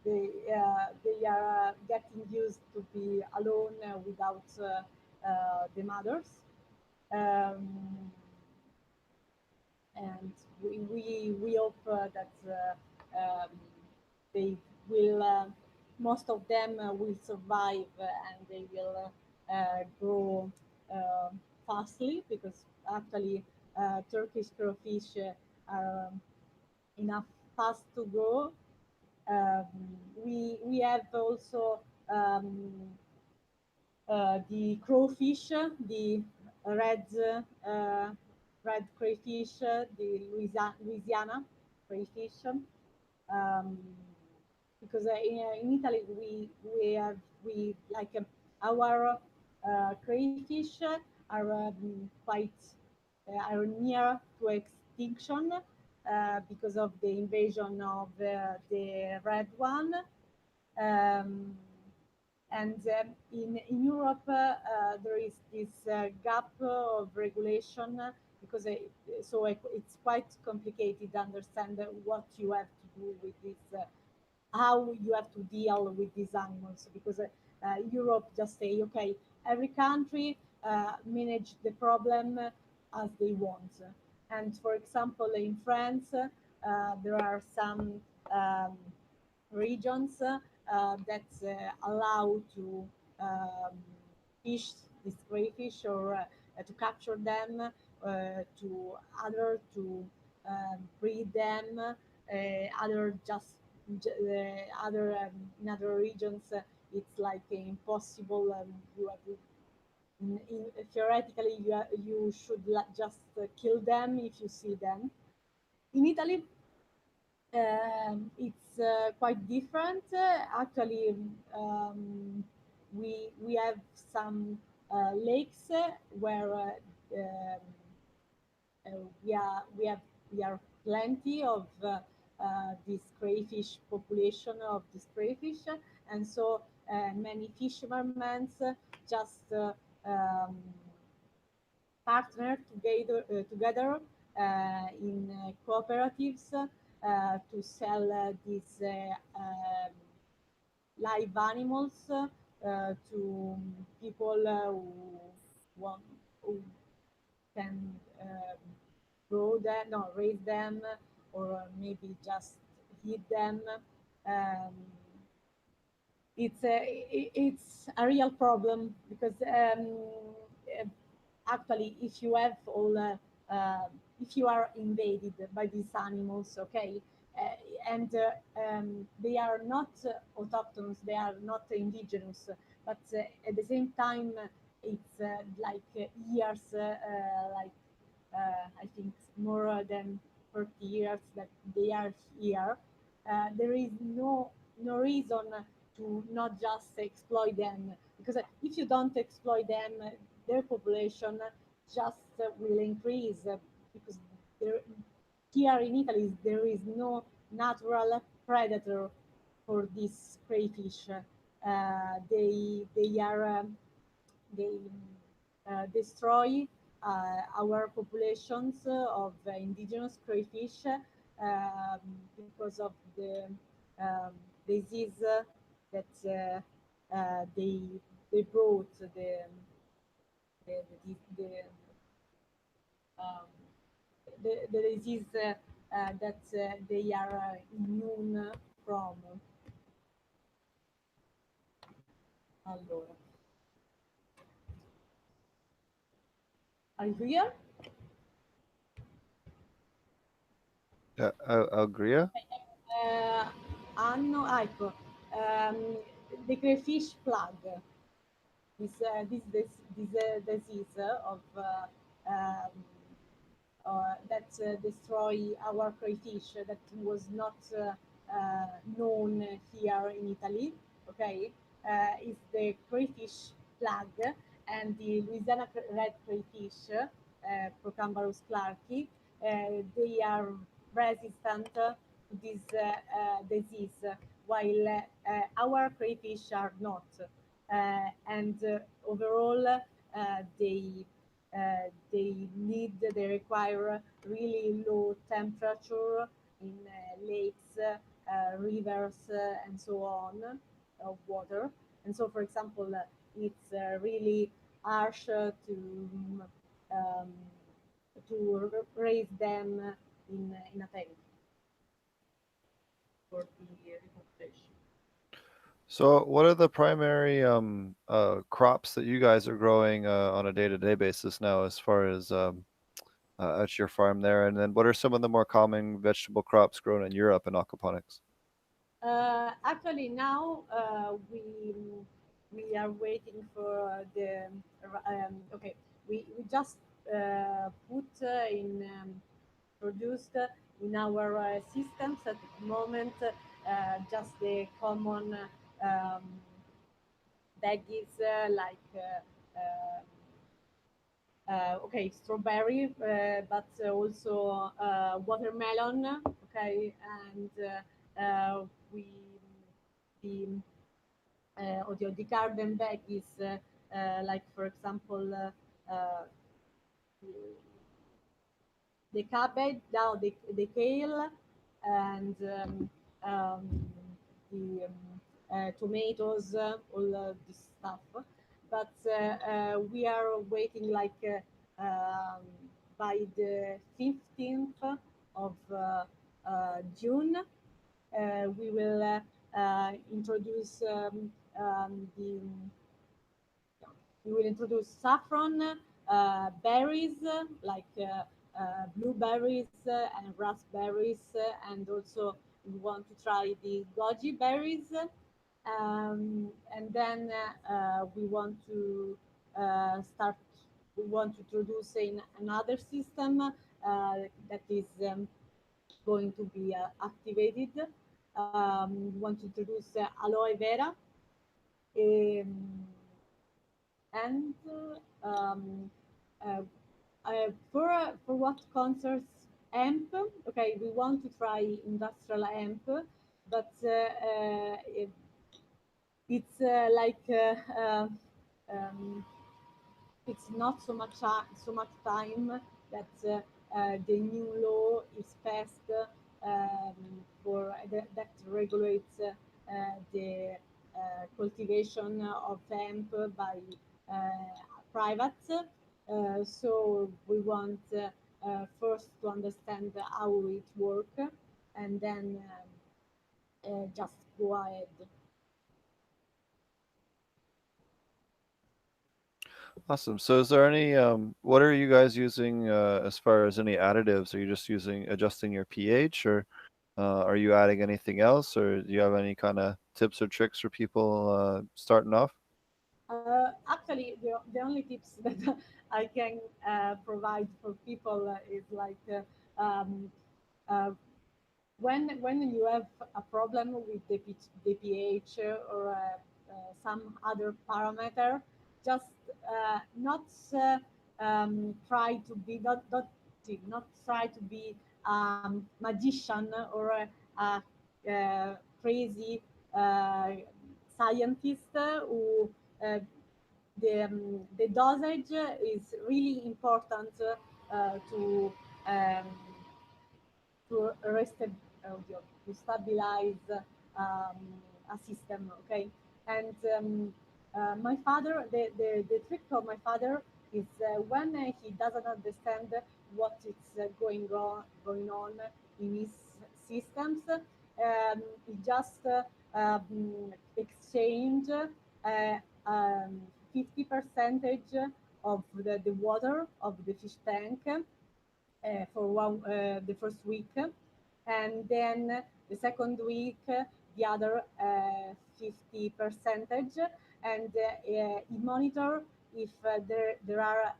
They are getting used to be alone without the mothers. Um, and we hope that um, they will most of them will survive and they will grow uh, fastly because actually Turkish crayfish are enough fast to grow. Um, we have also um, the crowfish, the red uh, red crayfish, the Louisiana crayfish. Um, because in Italy we have we like our crayfish are quite are near to extinction because of the invasion of the red one. Um, and in Europe, there is this gap of regulation because it's quite complicated to understand what you have to do with this, how you have to deal with these animals. Because Europe just say, okay, every country manage the problem as they want. And for example, in France, there are some um, regions that allow to um, fish these crayfish or to capture them, to other to breed them, other just other in other regions it's like impossible. You have to, theoretically you should just kill them if you see them. In Italy it's quite different. Actually, we have some lakes where uh, we are plenty of this crayfish population of this crayfish, and so many fishermen just partner together in cooperatives to sell these live animals to people want, who can grow them, no, raise them, or maybe just eat them. Um, it's a real problem because uh, actually if you have all if you are invaded by these animals, okay, and they are not autochthons, they are not indigenous, but at the same time it's like years like I think more than 40 years that they are here. There is no reason to not just exploit them, because if you don't exploit them, their population just will increase because there, here in Italy there is no natural predator for these crayfish. They are they destroy our populations of indigenous crayfish because of the um, disease that they brought the um, the disease that they are immune from. Allora, are you here? Algria? Hanno, ecco, the crayfish plug. this disease of um, that destroy our crayfish that was not known here in Italy. Okay, is the crayfish plague and the Louisiana red crayfish, Procambarus clarki. They are resistant to this disease, while our crayfish are not. And overall, they they require really low temperature in lakes, rivers, and so on of water. And so, for example, it's really harsh um, to raise them in a tank for the repopulation. So, what are the primary crops that you guys are growing on a day-to-day basis now, as far as at your farm there? And then, what are some of the more common vegetable crops grown in Europe in aquaponics? Actually, now we are waiting for the okay. We just put in produced in our systems at the moment just the common um, veggies like okay, strawberry, but also watermelon. Okay, and we the oddio, the garden veggies like for example the cabbage, now the kale, and um, the tomatoes, all this stuff. But we are waiting like by the 15th of June. We will introduce the we will introduce saffron, berries like blueberries and raspberries, and also we want to try the goji berries. And then we want to start. We want to introduce in another system that is going to be activated. We want to introduce aloe vera. Um, and uh, for what concerns hemp, okay, we want to try industrial hemp, but it's um, it's not so much time that the new law is passed that regulates the cultivation of hemp by uh, privates. So we want first to understand how it works and then just go ahead. Awesome. So, is there any what are you guys using as far as any additives? Are you just using adjusting your pH, or are you adding anything else, or do you have any kind of tips or tricks for people starting off? Actually, the only tips that I can provide for people is like uh, when you have a problem with the pH or some other parameter, just not try to be not try to be magician or crazy uh, scientist who the dosage is really important to um, to stabilize a system. Okay, and my father, the trick of my father is when he doesn't understand what is going on in his systems, he just exchange um, 50 percentage of the water of the fish tank for the first week, and then the second week the other 50 percentage, and he monitor if there are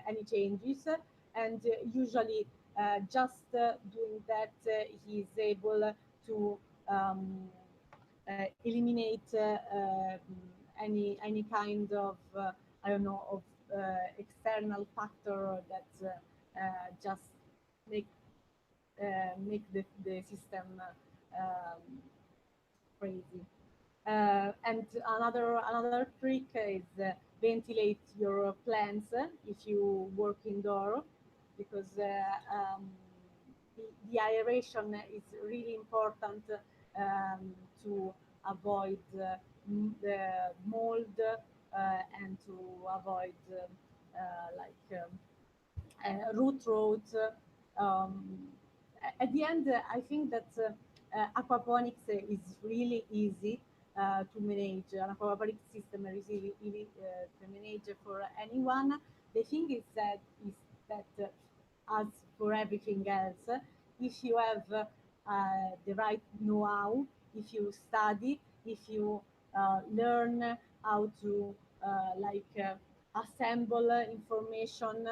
any changes, and usually just doing that he is able to um, eliminate any kind of I don't know of external factor that just make make the system um, crazy. And another trick is ventilate your plants if you work indoor, because the aeration is really important to avoid the mold and to avoid root rot. Um, at the end, I think that aquaponics is really easy to manage. An aquaponic system is really easy to manage for anyone. The thing is that as for everything else, if you have the right know-how, if you study, if you learn how to assemble information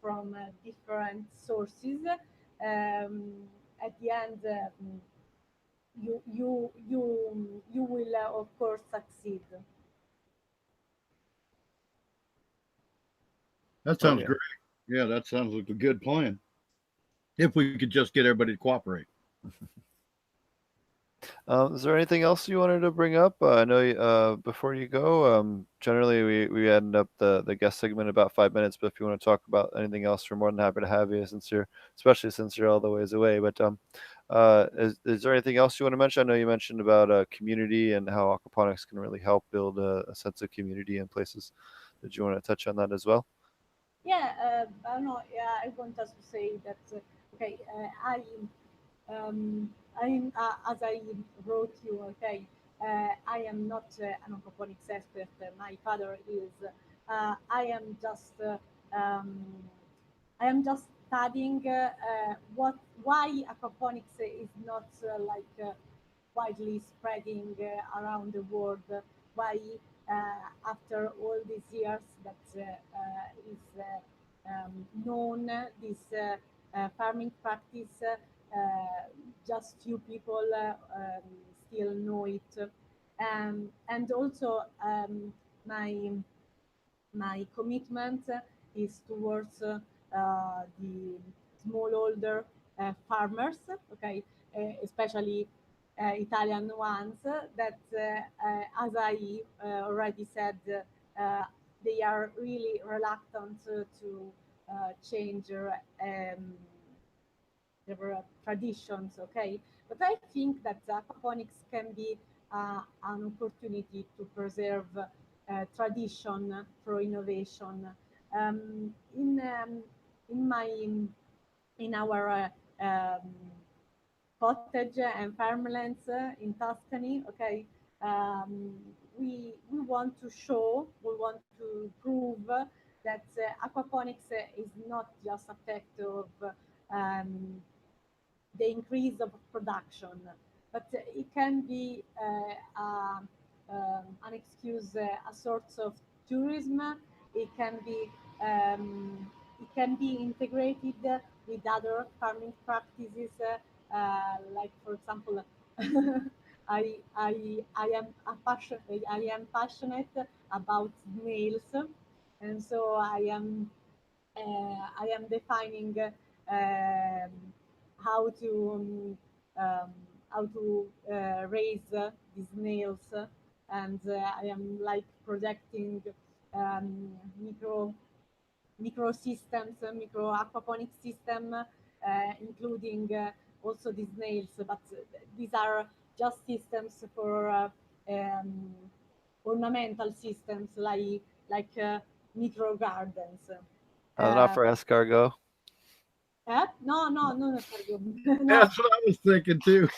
from different sources. At the end, you will of course succeed. That Oh sounds yeah. great. Yeah, that sounds like a good plan. If we could just get everybody to cooperate. Is there anything else you wanted to bring up? I know before you go, generally we end up the guest segment about 5 minutes, but if you want to talk about anything else, we're more than happy to have you, especially since you're all the ways away. But is there anything else you want to mention? I know you mentioned about community and how aquaponics can really help build a sense of community in places. Did you want to touch on that as well? Yeah, I don't know. Yeah, I want us to say that. Okay, um, as I wrote you. Okay, I am not an aquaponics expert. My father is. Uh, um, I am just studying what why aquaponics is not widely spreading around the world. Why after all these years that is known this farming practice, just few people still know it, and also my my commitment is towards the smallholder farmers, okay, especially Italian ones that, as I already said, they are really reluctant to change their traditions, okay? But I think that aquaponics can be an opportunity to preserve tradition through innovation. Um, in um, in my in our cottage and farmlands in Tuscany, okay, we want to show, we want to prove that aquaponics is not just a fact of um, the increase of production, but it can be an excuse, a sort of tourism. It can be integrated with other farming practices, like for example, I am passionate about snails, and so I am defining how to um, raise these nails, and I am like projecting micro microsystems, micro aquaponic system, including also these nails. But these are just systems for um, ornamental systems, like micro gardens. Not Uh, for escargot. no, no, no, sorry. Yeah, No, that's what I was thinking too.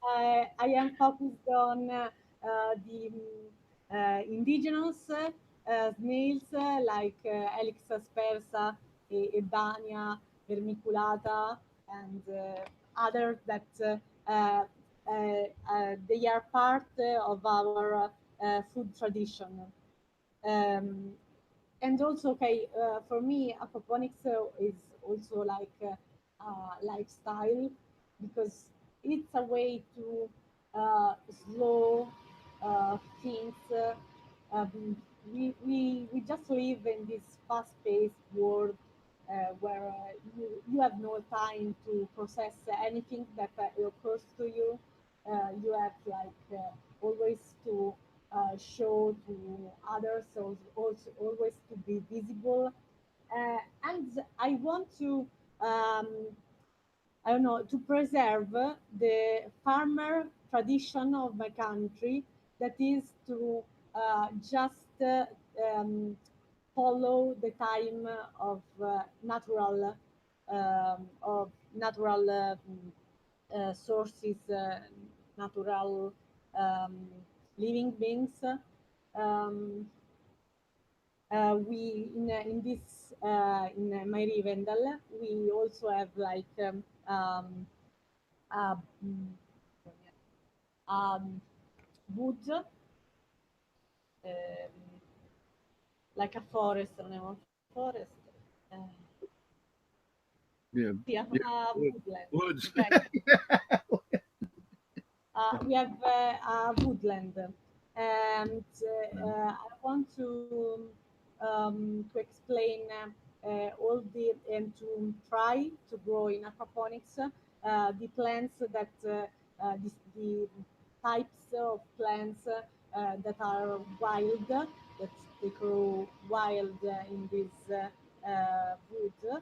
I am focused on the indigenous snails like Helix aspersa, Ebania, vermiculata, and others that they are part of our food tradition. Um, and also, okay, for me, aquaponics is also like lifestyle, because it's a way to slow things. We just live in this fast-paced world where you have no time to process anything that occurs to you. You have like always to show to others, also always to be visible. And I want to, um, I don't know, to preserve the farmer tradition of my country, that is to just follow the time of natural sources, natural um, living beings. Um, we in this my Rivendell, we also have like uh, mm, um, wood, like a forest, non è un forest. Yeah, Sì, yeah, a woodland. woods. Okay. We have a woodland, and I want to explain all the and to try to grow in aquaponics the plants that the types of plants that are wild, that they grow wild in this wood.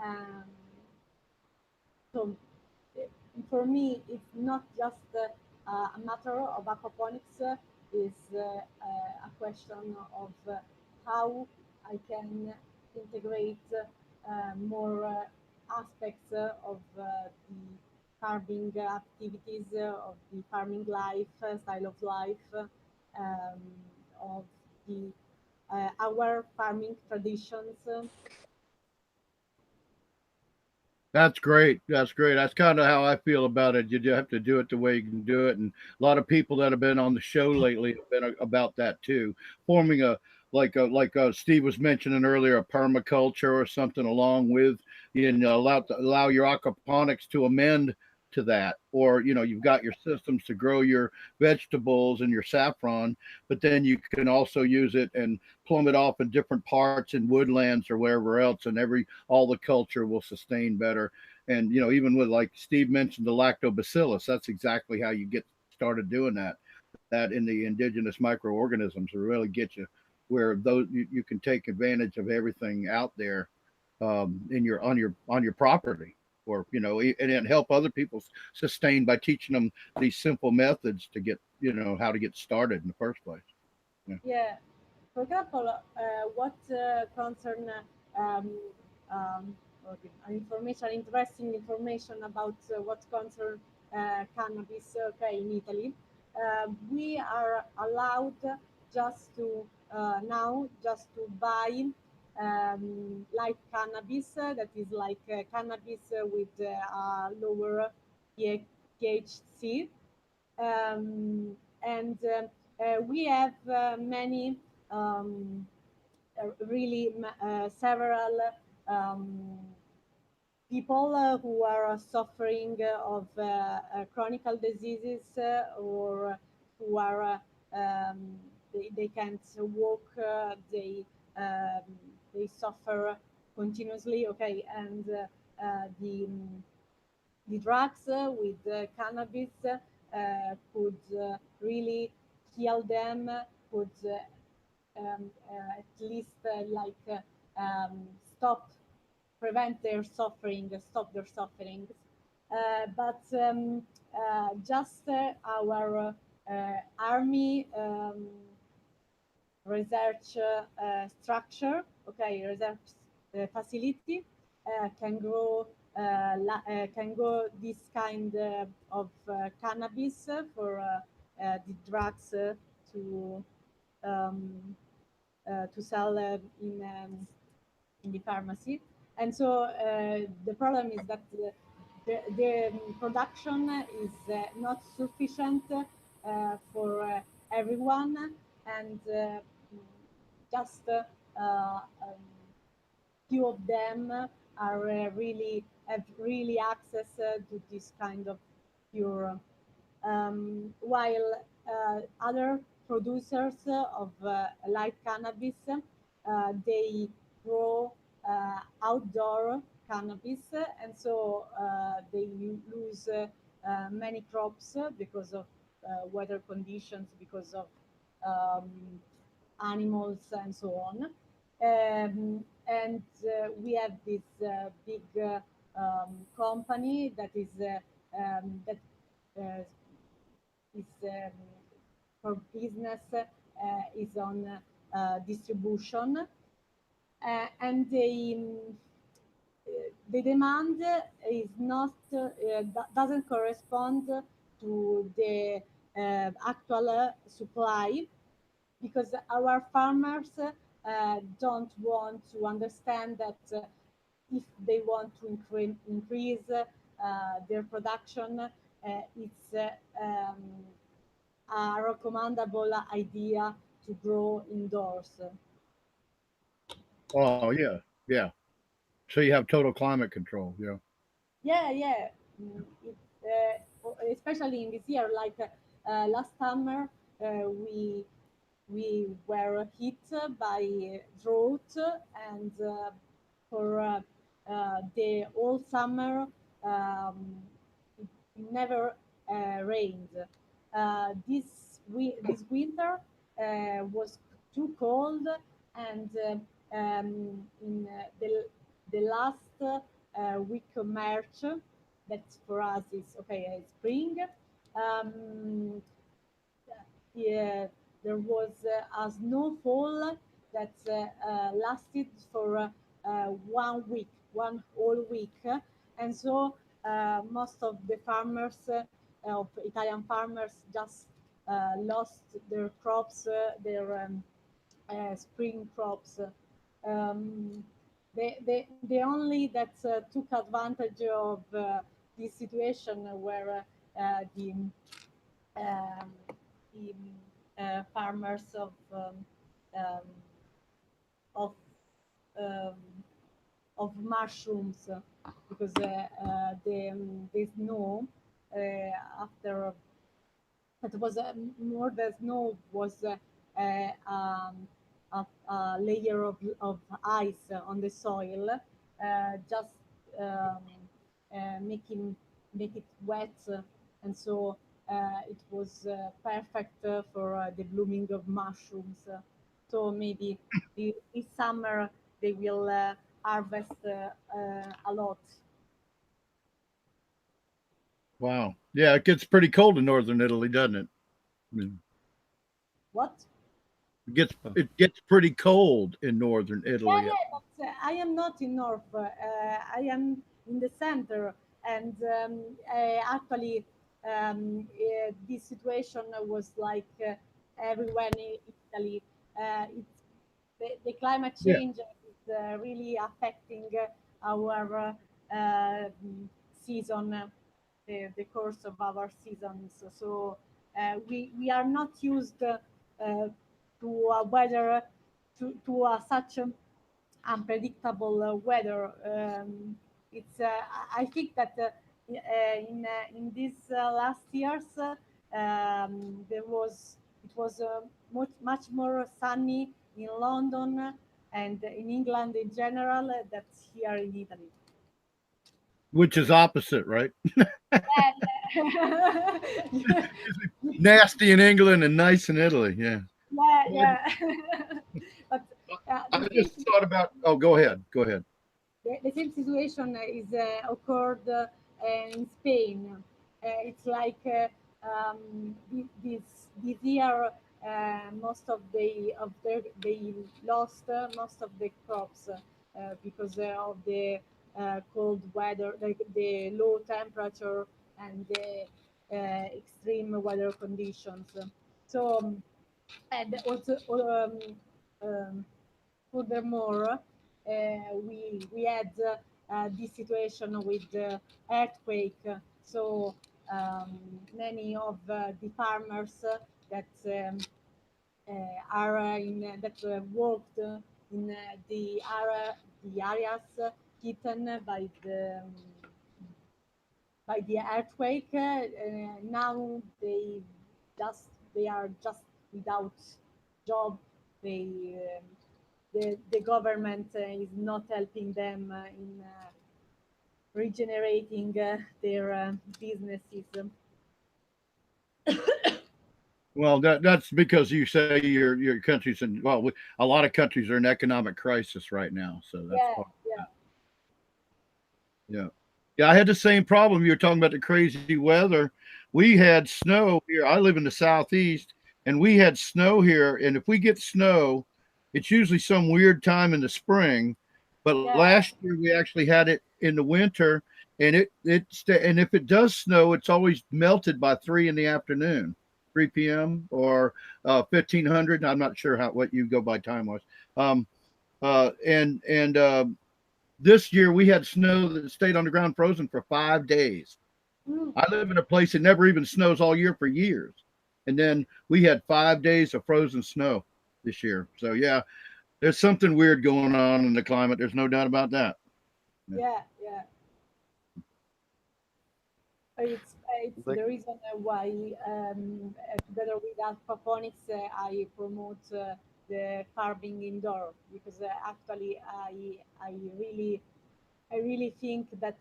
Um, so for me, it's not just a matter of aquaponics, it's a question of how I can integrate more aspects of the farming activities, of the farming life, style of life, of the our farming traditions. That's great. That's great. That's kind of how I feel about it. You do have to do it the way you can do it, and a lot of people that have been on the show lately have been about that too. Forming a Steve was mentioning earlier, a permaculture or something along with allow your aquaponics to amend to that, or you've got your systems to grow your vegetables and your saffron, but then you can also use it and plumb it off in different parts in woodlands or wherever else, and all the culture will sustain better. And even with, like Steve mentioned, the lactobacillus, that's exactly how you get started doing that in the indigenous microorganisms will really get you where you can take advantage of everything out there, in your on your property, or and help other people sustain by teaching them these simple methods to get how to get started in the first place. Yeah. Yeah. For example, what concern um, okay, information, interesting information about what concern cannabis. Okay, in Italy, we are allowed just to now just to buy light cannabis, that is like cannabis with lower THC, and we have many um, really several um, people who are suffering of chronic diseases, or who are they can't walk, um, they suffer continuously. Okay, and the drugs with cannabis could really heal them, could at least stop, prevent their suffering, stop their sufferings. But just our army research structure, okay, research facility can grow can grow this kind of cannabis for the drugs to um, to sell in the pharmacy. And so the problem is that the production is not sufficient for everyone, and just few of them are really have really access to this kind of pure, while other producers of light cannabis, they grow outdoor cannabis, and so they lose many crops because of weather conditions, because of um, animals, and so on. And we have this big company that is that uh, is for business is on distribution, and the demand is not doesn't correspond to the actual supply, because our farmers don't want to understand that if they want to increase their production, it's a recommendable idea to grow indoors. Oh yeah, yeah. So you have total climate control. Yeah. Yeah, yeah. Especially in this year, like last summer, we were hit by drought, and for the whole summer, it never rained. This winter was too cold, and in the last week of March, that for us is okay, spring. Um, yeah, there was a snowfall that lasted for 1 week, one whole week, and so most of the farmers, of Italian farmers, just lost their crops, their spring crops. Um, the only that took advantage of this situation were the um, the farmers um, of um, of mushrooms, because the snow after it was more the snow was a layer of ice on the soil, just um, making make it wet, and so it was perfect for the blooming of mushrooms. So maybe this summer they will harvest a lot. Wow. Yeah, it gets pretty cold in northern Italy, doesn't it? I mean, What? Oh, it gets pretty cold in northern Yeah, Italy. yeah, but I am not in north. I am in the center, and actually, this situation was like everywhere in Italy. It's the climate Yeah. change is really affecting our season, the course of our seasons. So we are not used to weather, to such unpredictable weather. It's I think that in these last years there was it was much more sunny in London and in England in general than here in Italy. Which is opposite, right? Yeah, yeah. Nasty in England and nice in Italy. Yeah. Yeah, Well, yeah. But I just thought about. Oh, go ahead. Go ahead. the same situation is occurred in Spain. It's like this year, most of they lost most of the crops because of the cold weather, the low temperature, and the extreme weather conditions. So and also um, furthermore, we had this situation with the earthquake. So many of the farmers that are that worked in the areas hit by the earthquake. Now they are just without job. They the government is not helping them in regenerating their businesses. Well, that's because you say your country's in, well, a lot of countries are in economic crisis right now, so that's Yeah, part of yeah, that. Yeah. Yeah, I had the same problem. You were talking about the crazy weather. We had snow here. I live in the southeast, and we had snow here. And if we get snow, it's usually some weird time in the spring. But yeah. last year we actually had it in the winter, and and if it does snow, it's always melted by 3 in the afternoon, 3 p.m. or 1500. I'm not sure what you go by time was. Um, and This year we had snow that stayed on the ground frozen for 5 days. Mm, I live in a place that never even snows all year for years. And then we had 5 days of frozen snow this year. So yeah, there's something weird going on in the climate. There's no doubt about that. Yeah. yeah, yeah. It's Like, the reason why together with aquaponics I promote the farming indoor because actually I really think that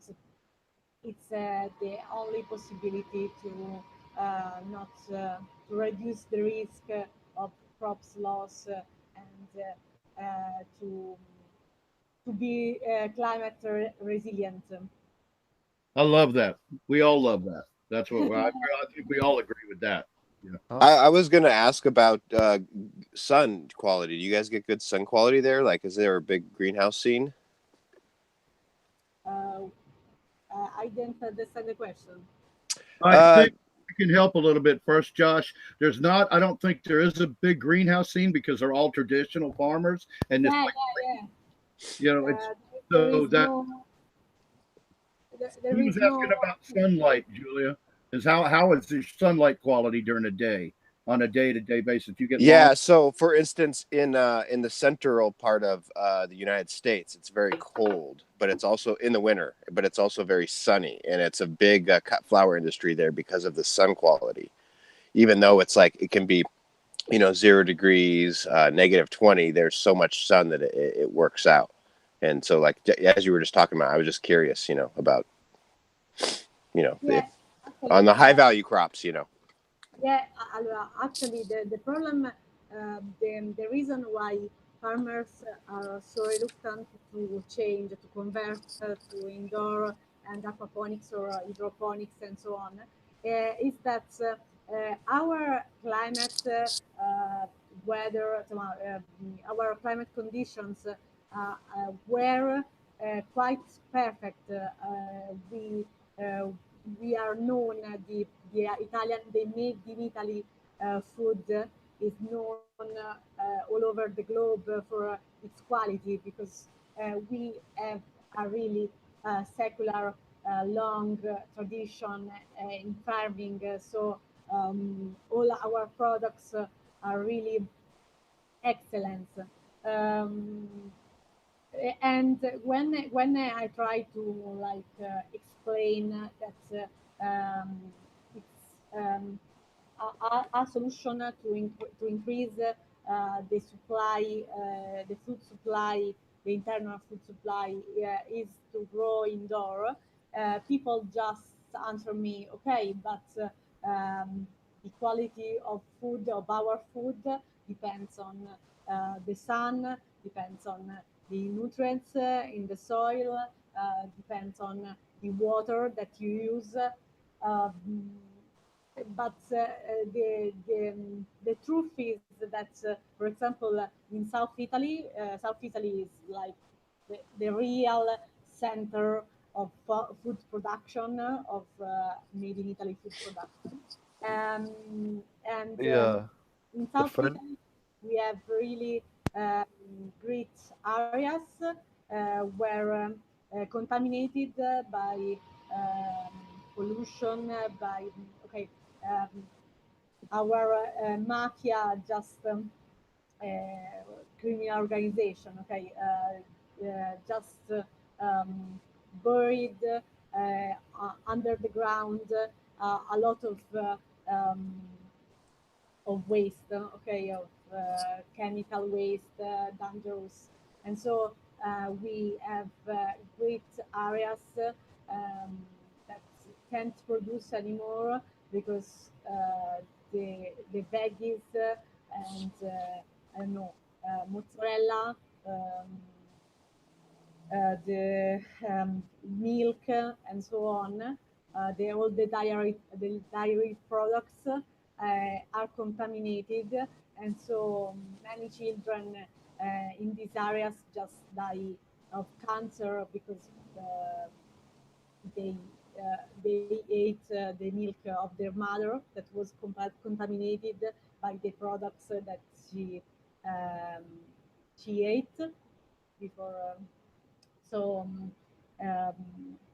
it's the only possibility to not to reduce the risk of crops loss and to be climate resilient. I love that. We all love that. That's what I think we all agree with that. Yeah. I was gonna ask about sun quality. Do you guys get good sun quality there? Like, is there a big greenhouse scene? Uh, I didn't understand the question. I Uh, think I can help a little bit first, Josh. I don't think there is a big greenhouse scene because they're all traditional farmers. And it's Yeah, like, yeah, it's yeah. There so is that there he is was no. asking about sunlight, Julia. Is how is the sunlight quality during the day on a day-to-day basis? You get long. yeah. So, for instance, in the central part of the United States, it's very cold, but it's also in the winter, but it's also very sunny, and it's a big cut flower industry there because of the sun quality. Even though it's like it can be 0 degrees, -20, there's so much sun that it works out. And so, like, as you were just talking about, I was just curious, about, Yeah, on actually, the high value crops. yeah. Actually, the problem, the reason why farmers are so reluctant to change to convert to indoor and aquaponics or hydroponics and so on is that our climate weather, our climate conditions were quite perfect. Uh, we are known the Italian they made in Italy food is known all over the globe for its quality because we have a really secular long tradition in farming. So all our products are really excellent. Um, and when I try to like explain that it's a solution to increase the supply, the food supply, the internal food supply is to grow indoor. People just answer me, okay, but the quality of food of our food depends on the sun, depends on the nutrients in the soil, depends on the water that you use. Um, but the truth is that, for example, in South Italy is like the real center of food production of made in Italy food production. And yeah, in the South fern. Italy, we have really great areas where contaminated by pollution, by okay, um, our mafia just uh, criminal organization, okay, just um, buried under the ground a lot um, of waste, okay, of chemical waste, dangerous. And so we have great areas that can't produce anymore because the veggies and I don't know, mozzarella, the milk and so on. All the dairy products are contaminated, and so many children in these areas just die of cancer because uh, they they ate the milk of their mother that was contaminated by the products that um, she ate before. So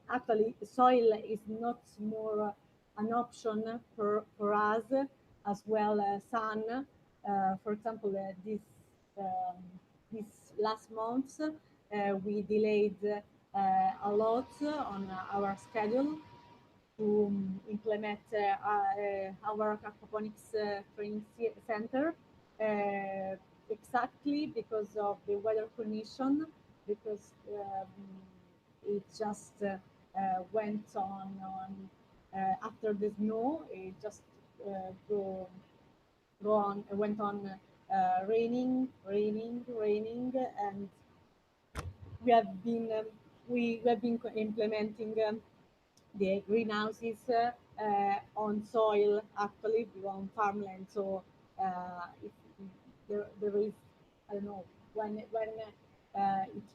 actually, soil is not more an option for us as well as sun. For example, this last month we delayed a lot on our schedule to implement our aquaponics training center exactly because of the weather condition, because it just went on after the snow. It just uh, go go on went on raining, and we have been we have been implementing the greenhouses on soil, actually on farmland. So if there is, I don't know, when it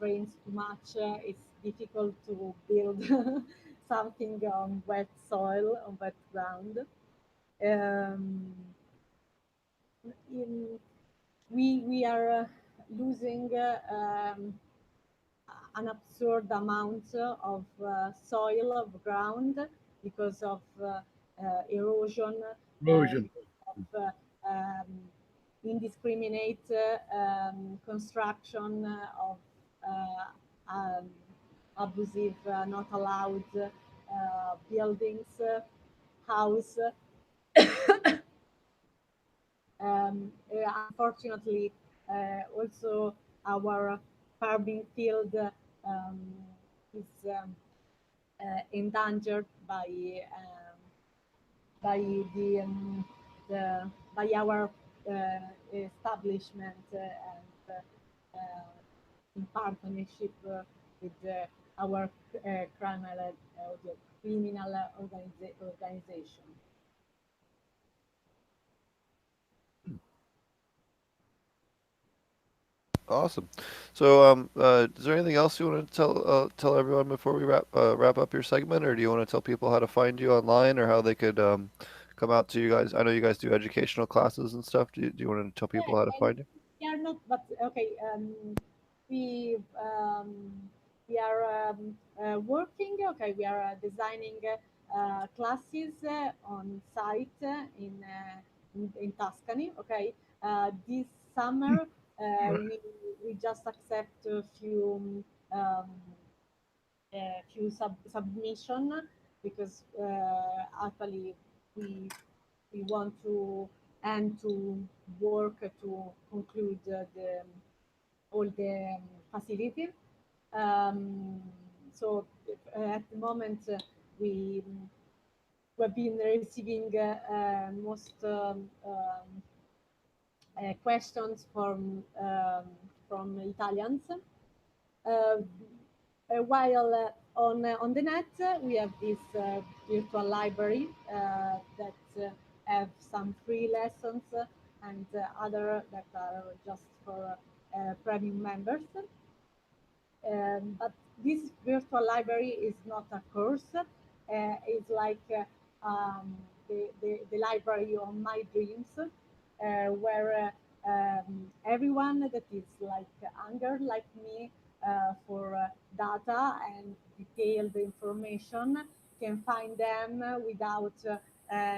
rains too much, it's difficult to build something on wet soil, on wet ground. Um, in, we are losing an absurd amount of soil of ground because of erosion, Erosion. of indiscriminate construction of um, abusive, not allowed buildings, house. Unfortunately, also our farming field is endangered by the by our establishment and in partnership with our the criminal organization. Awesome. So, is there anything else you want to tell everyone before we wrap up your segment, or do you want to tell people how to find you online or how they could come out to you guys? I know you guys do educational classes and stuff. Do you want to tell Yeah, people how to and find you? we are not, but okay. We we are working. Okay, we are designing classes on site in Tuscany. Okay, this summer we just accept a um, few submission because actually we we want to and to work to conclude all the facility. Um, so at the moment we've been receiving most questions from Italians. Uh, while on the net, we have this virtual library that have some free lessons and other that are just for premium members. But this virtual library is not a course. It's like the library of my dreams, where everyone that is like hunger like me for data and detailed information can find them without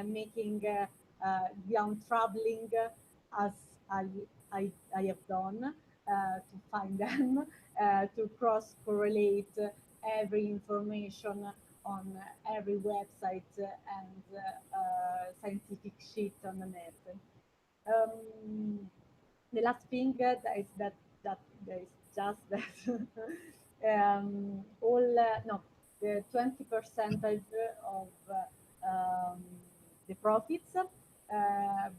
making beyond traveling as I, I have done to find them, to cross correlate every information on every website and scientific sheet on the net. Um, the last thing that there is just that all no the 20 percentage of the profits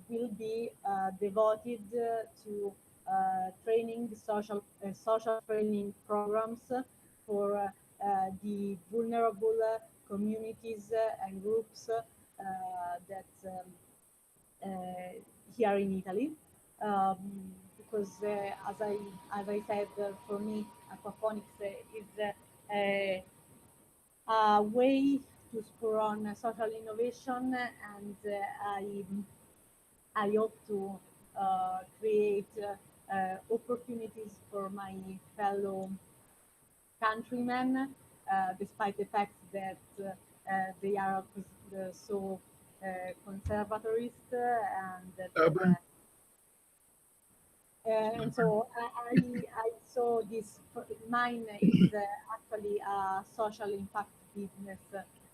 will be devoted to training social training programs for the vulnerable communities and groups that here in Italy, because as I said, for me, aquaponics is a way to spur on social innovation, and I hope to create opportunities for my fellow countrymen, despite the fact that they are so conservatorist and that Urban. and so I saw this. Mine is actually a social impact business.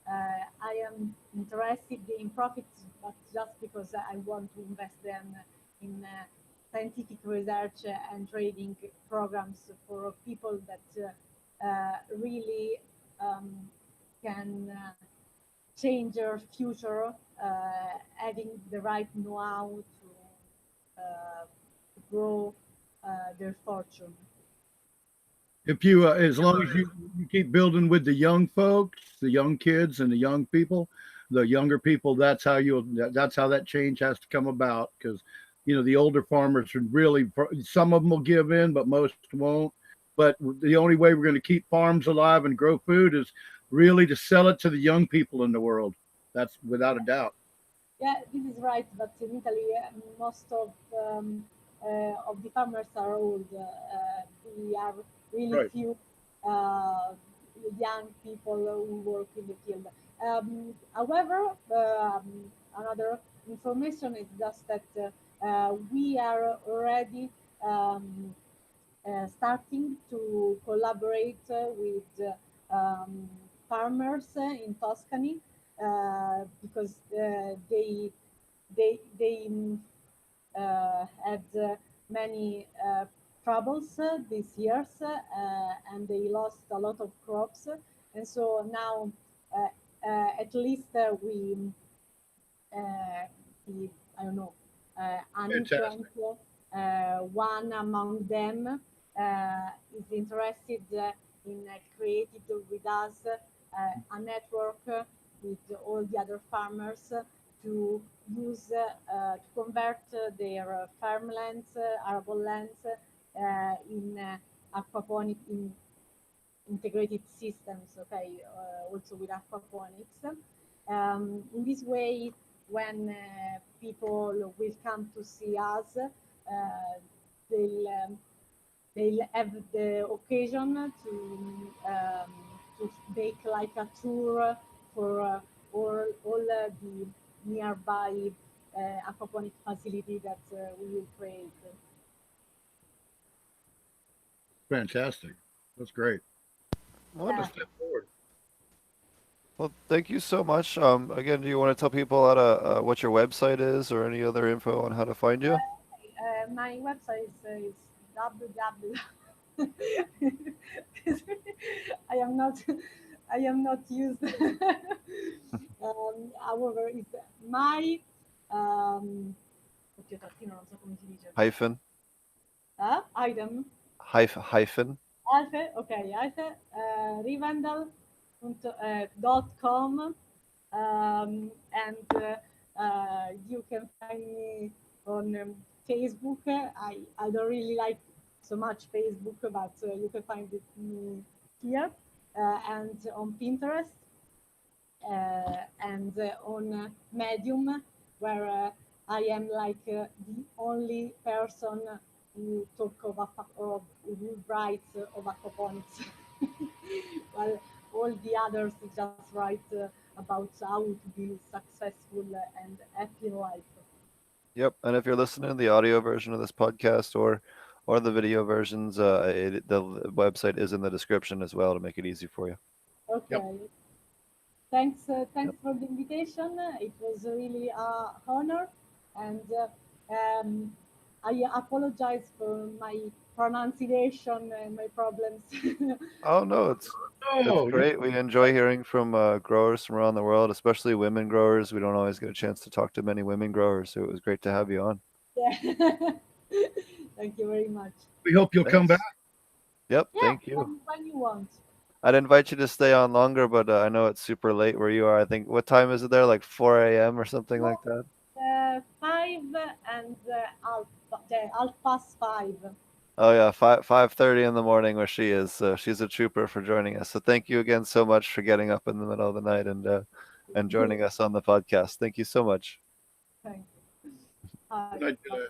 I am interested in profits, but just because I want to invest them in scientific research and training programs for people that really can change their future, having the right know-how to grow their fortune. If you, as long as you keep building with the young folks, the young kids, and the young people, the younger people, that's how that change has to come about. Because the older farmers should really, some of them will give in, but most won't. But the only way we're going to keep farms alive and grow food is really to sell it to the young people in the world. That's without a doubt. Yeah, this is right. But in Italy, most of the farmers are old. We are really Right. few young people who work in the field. However, another information is just that we are already starting to collaborate with farmers in Tuscany because they had many troubles these years, and they lost a lot of crops. And so now, at least uh, the, I don't know, Fantastic. uninfluential one among them is interested in creating with us a network with all the other farmers to use to convert their farmlands, arable lands in aquaponic in integrated systems, okay, also with aquaponics. In this way, when people will come to see us, they'll they'll have the occasion to make like a tour for all the nearby aquaponic facility that we will create. Fantastic. That's great. What a Yeah. step forward. Well, thank you so much. Again, do you want to tell people how to what your website is or any other info on how to find you? My website is www. I am not I am not used. However, it's my oddio, tattino, non so come si dice. Hyphen, Item. hyphen. Alfe, okay, Alfe, dot com, and you can find me on Facebook. I don't really like so much Facebook, but you can find it me here, and on Pinterest, and on Medium, where I am like the only person who talk of who writes of aquaponics. Well, all the others just write about how to be successful and happy in life. Yep. And if you're listening to the audio version of this podcast or the video versions, the website is in the description as well to make it easy for you. Okay. Yep. Thanks, Yep. thanks for the invitation. It was really a honor, and I apologize for my pronunciation and my problems. Oh no, it's Oh, great. We enjoy hearing from growers from around the world, especially women growers. We don't always get a chance to talk to many women growers, so it was great to have you on. Yeah. Thank you very much. we hope you'll come back. Thanks. Yep, Yeah, thank you. when you want. I'd invite you to stay on longer, but I know it's super late where you are. I think what time is it there? Like 4 a.m. or something like that? 5 and half past 5. Oh yeah, 5:30 in the morning where she is. So she's a trooper for joining us. So thank you again so much for getting up in the middle of the night and joining us on the podcast. Thank you so much. Thank you. Hi. Good night, Julia.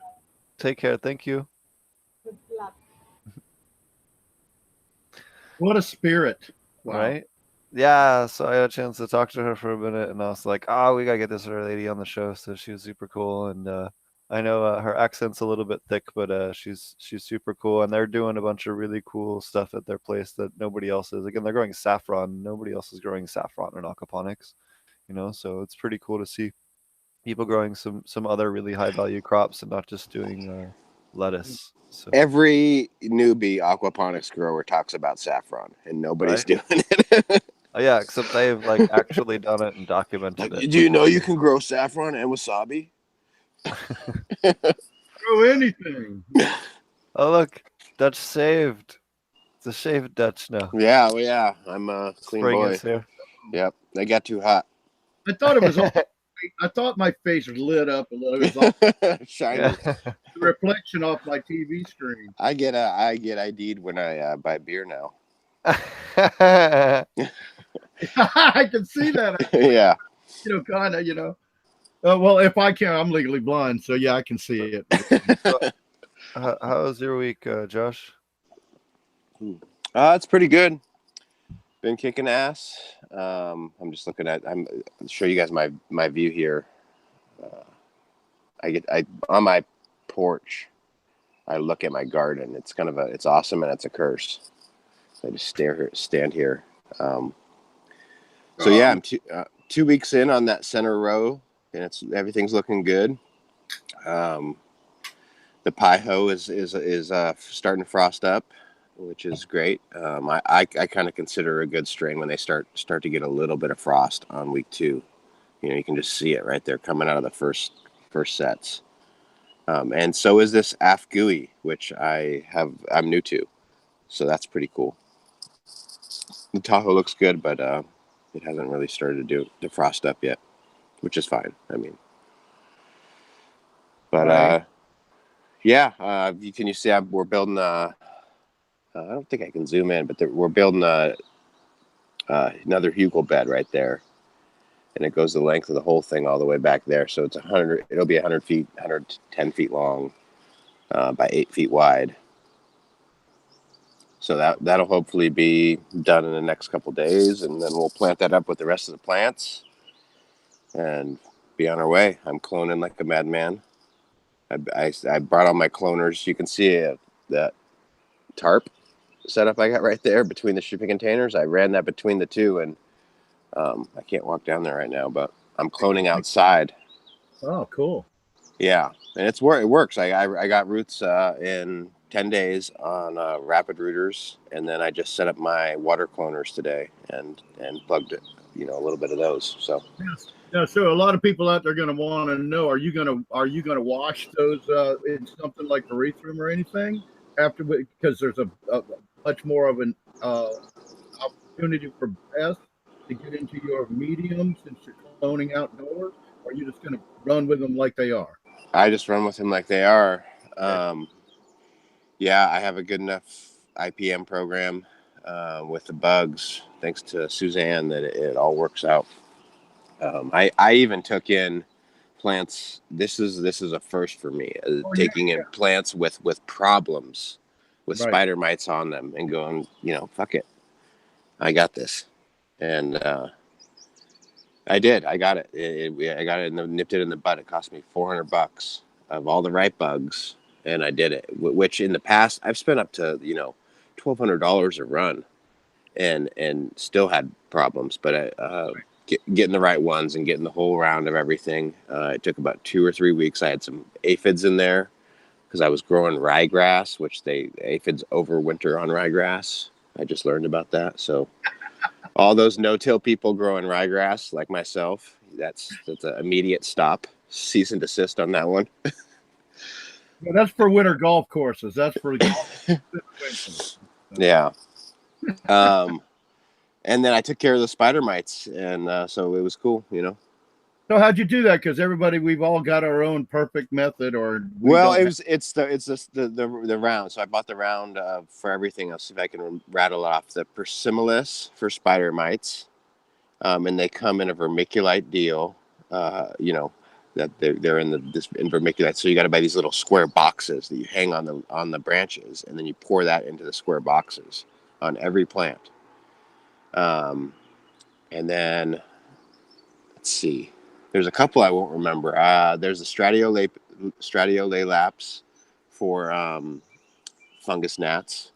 Take care. Thank you. Good luck. What a spirit! Wow. Right? Yeah, so I had a chance to talk to her for a minute, and I was like, "Oh, we gotta get this other lady on the show." So she was super cool, and I know her accent's a little bit thick, but she's super cool, and they're doing a bunch of really cool stuff at their place that nobody else is. Again, they're growing saffron. Nobody else is growing saffron in aquaponics, so it's pretty cool to see people growing some other really high value crops and not just doing lettuce. So Every newbie aquaponics grower talks about saffron, and nobody's right? doing it. Oh yeah, except they've like actually done it and documented it. Do you know you can grow saffron and wasabi? Grow anything. Oh look, Dutch saved. It's a shaved Dutch now. Yeah, well, yeah. I'm a clean Spring boy. is here. Yep, I got too hot. I thought it was all. I thought my face lit up a little. It was all Shiny. Yeah. the reflection off my TV screen. I get ID'd when I buy beer now. I can see that. Yeah. Kind of. Well, if I can, I'm legally blind, so yeah, I can see it. How was your week, Josh? It's pretty good. Been kicking ass. I'm just looking at. I'll show you guys my view here. I on my porch. I look at my garden. It's it's awesome and it's a curse. So I just stand here. So yeah, I'm 2 weeks in on that center row, and everything's looking good. The pie hoe is starting to frost up, which is great. I kind of consider a good strain when they start to get a little bit of frost on week 2. You can just see it right there coming out of the first sets. And so is this Afgui, which I'm new to, so that's pretty cool. The Tahoe looks good, but it hasn't really started to frost up yet, which is fine. I mean, but Right. yeah, can you see we're building I don't think I can zoom in, but we're building another hugel bed right there, and it goes the length of the whole thing all the way back there. So it's 100. It'll be 100 feet, 110 feet long, by 8 feet wide. So that'll hopefully be done in the next couple days, and then we'll plant that up with the rest of the plants and be on our way. I'm cloning like a madman. I brought all my cloners. You can see that tarp setup I got right there between the shipping containers. I ran that between the two, and I can't walk down there right now, but I'm cloning outside. Oh, cool. Yeah, and it works. I got roots in 10 days on rapid rooters, and then I just set up my water cloners today and plugged it, a little bit of those. So Yes. Yeah, so a lot of people out there are going to want to know: Are you going to wash those in something like erythrum or anything because there's a much more of an opportunity for pests to get into your medium since you're cloning outdoors? Or are you just going to run with them like they are? I just run with them like they are. Yeah, I have a good enough IPM program with the bugs, thanks to Suzanne, that it all works out. I even took in plants. This is a first for me, taking in plants with problems, with spider mites on them, and going, fuck it, I got this, and I did. I got it. I got it and nipped it in the bud. It cost me $400. of all the right bugs, and I did it. Which in the past I've spent up to $1,200 a run, and still had problems. But getting the right ones and getting the whole round of everything, it took about 2 or 3 weeks. I had some aphids in there because I was growing ryegrass, which aphids overwinter on ryegrass. I just learned about that. So all those no-till people growing ryegrass like myself, that's an immediate stop, cease and desist on that one. Well, that's for winter golf courses. That's for Yeah. And then I took care of the spider mites, and so it was cool, So how'd you do that? Because we've all got our own perfect method, or it's the round. So I bought the round for everything. I'll see if I can rattle off the Persimmilus for spider mites, and they come in a vermiculite deal. That they're in vermiculite. So you got to buy these little square boxes that you hang on the branches, and then you pour that into the square boxes on every plant. And then let's see. There's a couple I won't remember. There's the Stratiolaps for fungus gnats.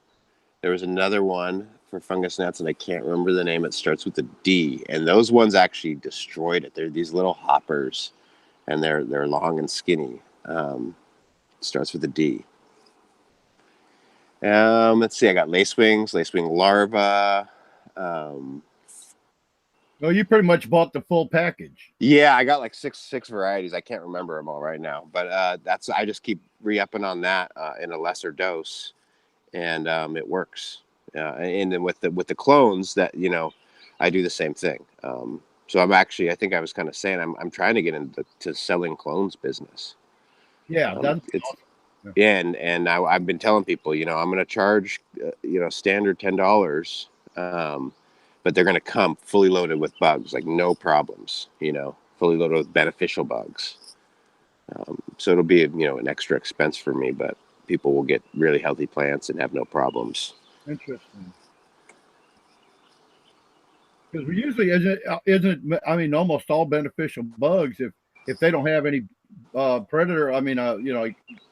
There was another one for fungus gnats, and I can't remember the name. It starts with a D, and those ones actually destroyed it. They're these little hoppers, and they're long and skinny. Starts with a D. Let's see. I got lacewing larva. Oh, you pretty much bought the full package. Yeah, I got like six varieties. I can't remember them all right now, but I just keep re-upping on that in a lesser dose, and it works. And then with the clones that I do the same thing. So I think I was kind of saying I'm trying to get into selling clones business. Yeah, that's awesome. Yeah, and I've been telling people, I'm going to charge standard $10. But they're going to come fully loaded with bugs, like no problems, fully loaded with beneficial bugs. So it'll be, an extra expense for me, but people will get really healthy plants and have no problems. Interesting. Because we usually isn't. I mean, almost all beneficial bugs, if they don't have any predator,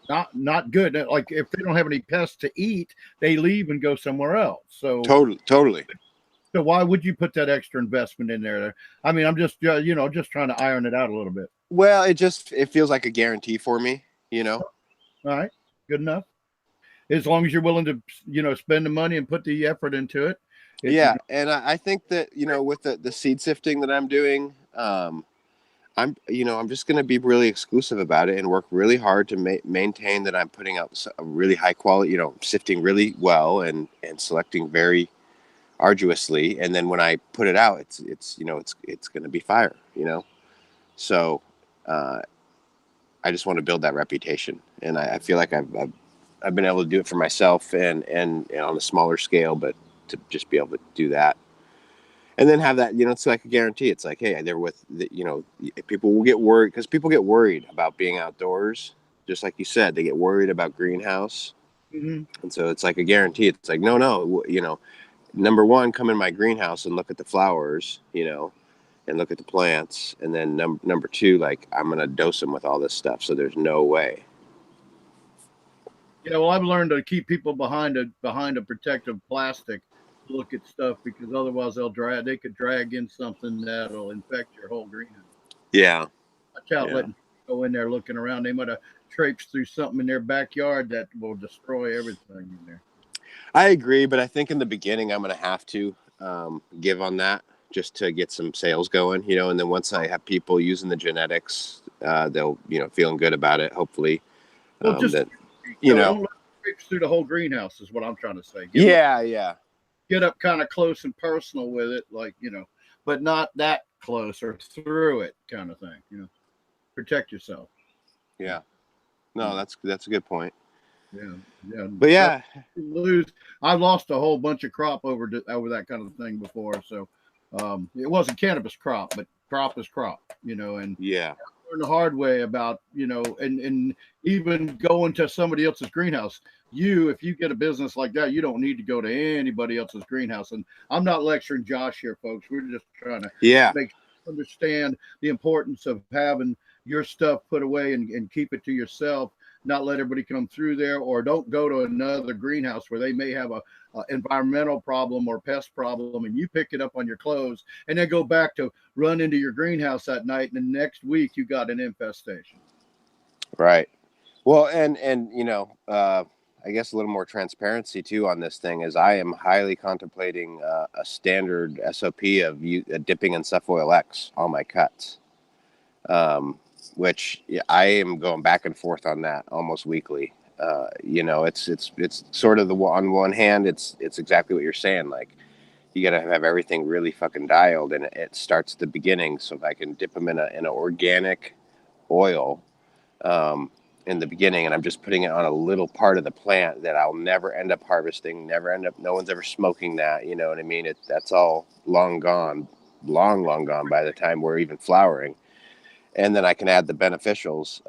not good. Like if they don't have any pests to eat, they leave and go somewhere else. So totally. So why would you put that extra investment in there? I mean, I'm just just trying to iron it out a little bit. Well, it feels like a guarantee for me, All right, good enough. As long as you're willing to spend the money and put the effort into it. Yeah, and I think that with the seed sifting that I'm doing, I'm just going to be really exclusive about it and work really hard to maintain that I'm putting out a really high quality, sifting really well and selecting very arduously, and then when I put it out, it's going to be fire, So I just want to build that reputation, and I feel like I've been able to do it for myself and on a smaller scale, but to just be able to do that, and then have that, it's like a guarantee. It's like, hey, they're with people will get worried because people get worried about being outdoors, just like you said, they get worried about greenhouse, and so it's like a guarantee. It's like no, number one, come in my greenhouse and look at the flowers, and look at the plants. And then number two, like I'm going to dose them with all this stuff. So there's no way. Yeah. Well, I've learned to keep people behind a protective plastic to look at stuff, because otherwise they could drag in something that'll infect your whole greenhouse. Yeah. Watch out, letting people go in there looking around. They might have traipsed through something in their backyard that will destroy everything in there. I agree, but I think in the beginning I'm going to have to give on that just to get some sales going, and then once I have people using the genetics, they'll, feeling good about it, hopefully. Well, just, don't let it traipse through the whole greenhouse is what I'm trying to say. Get up kind of close and personal with it, like, but not that close or through it kind of thing, protect yourself. Yeah. No, that's a good point. Yeah. But yeah, I've lost a whole bunch of crop over that kind of thing before. So it wasn't cannabis crop, but crop is crop, and I learned the hard way about, and even going to somebody else's greenhouse. If you get a business like that, you don't need to go to anybody else's greenhouse. And I'm not lecturing Josh here, folks. We're just trying to make understand the importance of having, your stuff put away and keep it to yourself, not let everybody come through there, or don't go to another greenhouse where they may have a environmental problem or pest problem, and you pick it up on your clothes and then go back to run into your greenhouse that night, and the next week you got an infestation. Right. Well, and you know, I guess a little more transparency too on this thing is I am highly contemplating a standard SOP of dipping in Cefoil X on my cuts, which I am going back and forth on that almost weekly. You know, it's sort of on one hand, it's exactly what you're saying. Like, you got to have everything really fucking dialed, and it starts at the beginning. So if I can dip them in an organic oil in the beginning, and I'm just putting it on a little part of the plant that I'll never end up harvesting, no one's ever smoking that, you know what I mean? That's all long gone by the time we're even flowering. And then I can add the beneficials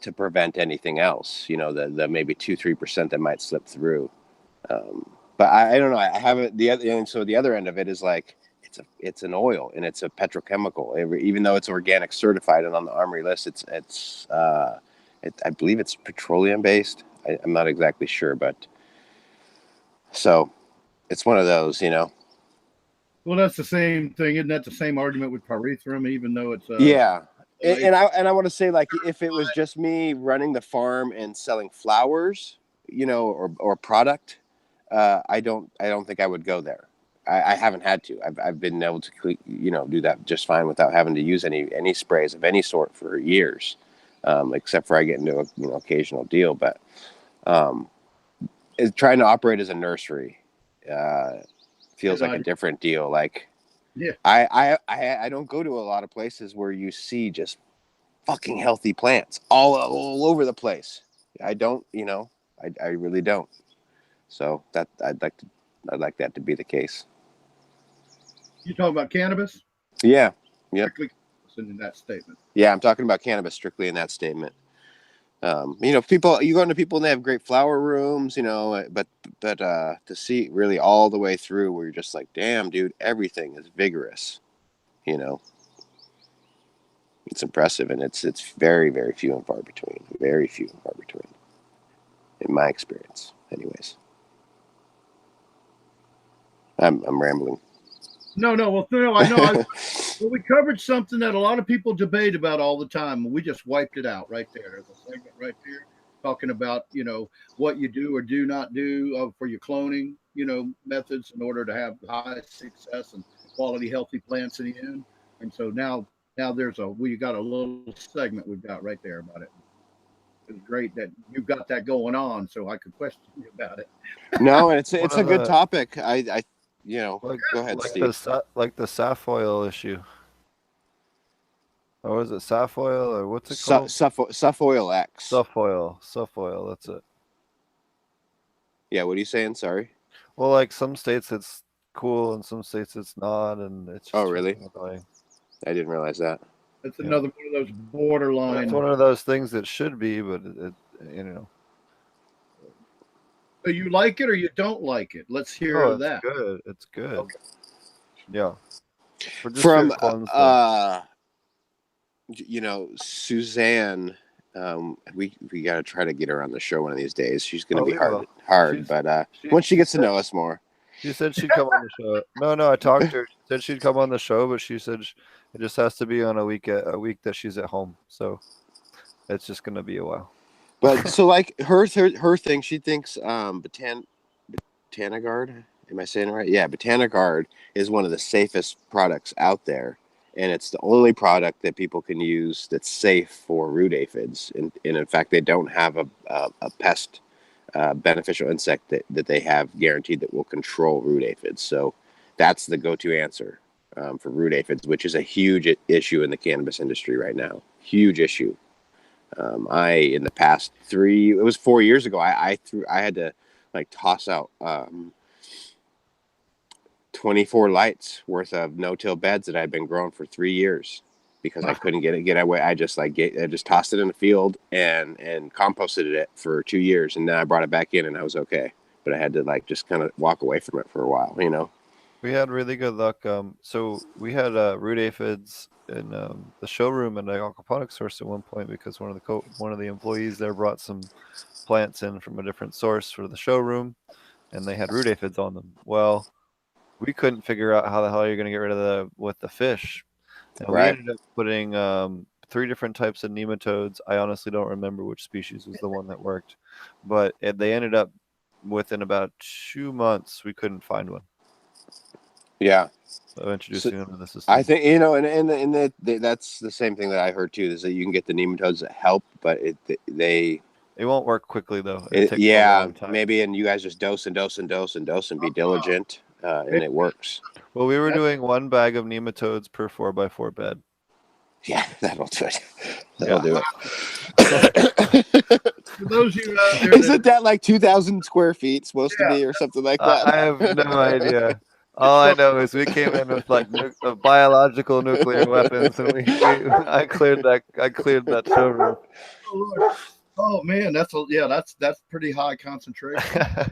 to prevent anything else, you know, the maybe 2-3% that might slip through. But I don't know. I haven't and so the other end of it is like it's an oil and it's a petrochemical. Even though it's organic certified and on the Armory list, I believe it's petroleum based. I'm not exactly sure, but so it's one of those, you know. Well, that's the same thing, isn't that the same argument with pyrethrum? Even though it's yeah. And I want to say, like, if it was just me running the farm and selling flowers, you know, or product, I don't think I would go there. I haven't had to. I've been able to, you know, do that just fine without having to use any sprays of any sort for years, except for I get into a occasional deal. But trying to operate as a nursery feels like a different deal. Like, yeah, I don't go to a lot of places where you see just fucking healthy plants all over the place. I don't, you know, I really don't. So that I'd like that to be the case. You talking about cannabis? Yeah. Yep. In that statement. Yeah, I'm talking about cannabis strictly in that statement. You know, you go into people and they have great flower rooms, you know, but to see really all the way through where you're just like, damn, dude, everything is vigorous, you know. It's impressive, and it's very, very few and far between. Very few and far between, in my experience, anyways. I'm rambling. No. Well, no, I know. Well, we covered something that a lot of people debate about all the time. We just wiped it out right there. There's a segment right there talking about, you know, what you do or do not do for your cloning, you know, methods in order to have high success and quality, healthy plants in the end. And so now we got a little segment we've got right there about it. It's great that you've got that going on, so I could question you about it. No, it's a good topic. I you know, go ahead, like Steve. The Cefoil issue. Or was it Cefoil, or what's it called? Cefoil X. Cefoil, that's it. Yeah, what are you saying? Sorry. Well, like, some states it's cool and some states it's not, and it's just really annoying. I didn't realize that. It's another one of those borderline. It's one of those things that should be, but it you know. So you like it or you don't like it? Let's hear that. Good. It's good. Okay. Yeah. From you know, Suzanne, we got to try to get her on the show one of these days. She's going to be hard, but once she gets to know us more. She said she'd come on the show. No, I talked to her. She said she'd come on the show, but she said it just has to be on a week that she's at home. So it's just going to be a while. But so, like, her thing, she thinks Botanigard, am I saying it right? Yeah, Botanigard is one of the safest products out there. And it's the only product that people can use that's safe for root aphids. And in fact, they don't have a pest beneficial insect that they have guaranteed that will control root aphids. So that's the go-to answer for root aphids, which is a huge issue in the cannabis industry right now. Huge issue. In the past 4 years ago, I had to like toss out 24 lights worth of no-till beds that I'd been growing for 3 years because I couldn't get away. I just tossed it in the field and composted it for 2 years, and then I brought it back in and I was okay. But I had to like just kind of walk away from it for a while, you know. We had really good luck. So we had root aphids the showroom at the aquaponics source at one point because one of the employees there brought some plants in from a different source for the showroom, and they had root aphids on them. Well, we couldn't figure out how the hell you're going to get rid of the fish, and we Right. ended up putting 3 different types of nematodes. I honestly don't remember which species was the one that worked, but they ended up within about 2 months we couldn't find one Yeah. of So introducing them to the I system. think and that's the same thing that I heard too. Is that you can get the nematodes that help, but they won't work quickly though. It takes a yeah, long time. maybe, and you guys just dose and dose and dose and dose and be diligent, and it works. Well, we were doing 1 bag of nematodes per 4x4 bed. Yeah, that'll do it. That'll do For those of you out there it. Isn't that like 2,000 square feet supposed to Yeah. be, or something like that? I have no idea. All I know is we came in with like biological nuclear weapons, and I cleared that showroom. Oh man, that's pretty high concentration.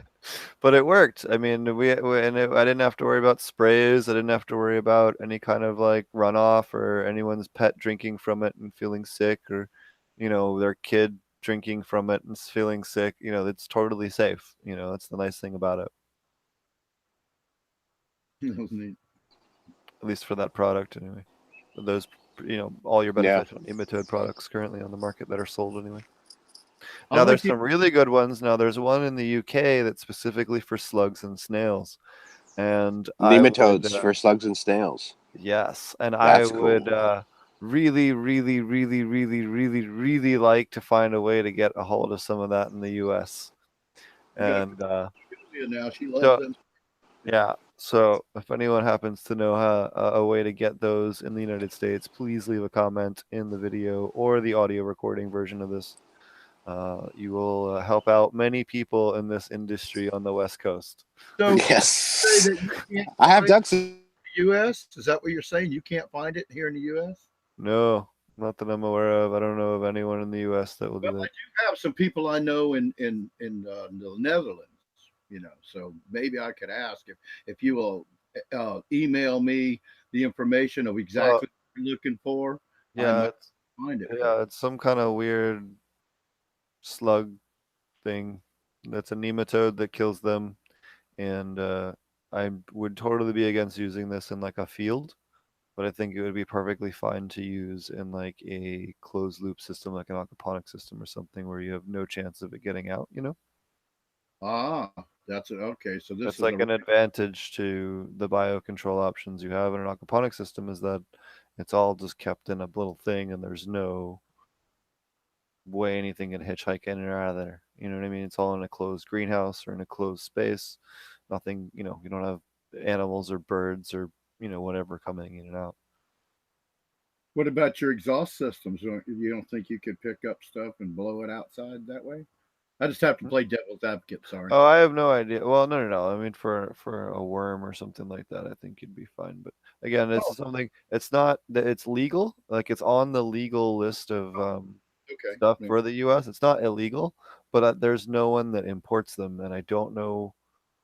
But it worked. I mean, I didn't have to worry about sprays. I didn't have to worry about any kind of like runoff or anyone's pet drinking from it and feeling sick, or their kid drinking from it and feeling sick. It's totally safe. That's the nice thing about it. That was neat. At least for that product anyway. Those, all your beneficial nematode products currently on the market that are sold anyway. Now there's some really good ones. Now there's one in the UK that's specifically for slugs and snails, and Nematodes for slugs and snails. Yes, and That's I would really, really, really, really, really, really like to find a way to get a hold of some of that in the US. And Giulia now, she loves so them. yeah, so if anyone happens to know a way to get those in the United States, please leave a comment in the video or the audio recording version of this. You will help out many people in this industry on the West Coast. So Yes, say that you can't I have find ducks. it in the U.S. Is that what you're saying? You can't find it here in the U.S.? No, not that I'm aware of. I don't know of anyone in the US that will do Well, I that. do have some people I know in the Netherlands. So maybe I could ask if you will email me the information of Well, exactly what you're looking for. I yeah, might find it. it's some kind of weird slug thing. That's a nematode that kills them, and I would totally be against using this in like a field, but I think it would be perfectly fine to use in like a closed loop system, like an aquaponic system or something, where you have no chance of it getting out. Ah, that's it. Okay, so this That's is like a an advantage to the biocontrol options you have in an aquaponic system, is that it's all just kept in a little thing, and there's no way anything can hitchhike in or out of there. You know what I mean? It's all in a closed greenhouse or in a closed space. Nothing, you don't have animals or birds or, whatever coming in and out. What about your exhaust systems? You don't think you could pick up stuff and blow it outside that way? I just have to play devil's advocate. Sorry. Oh, I have no idea. Well, no. I mean, for a worm or something like that, I think you'd be fine. But again, Oh, it's something. It's not that it's legal. Like it's on the legal list of okay. stuff Yeah. for the U.S. It's not illegal, but there's no one that imports them, and I don't know.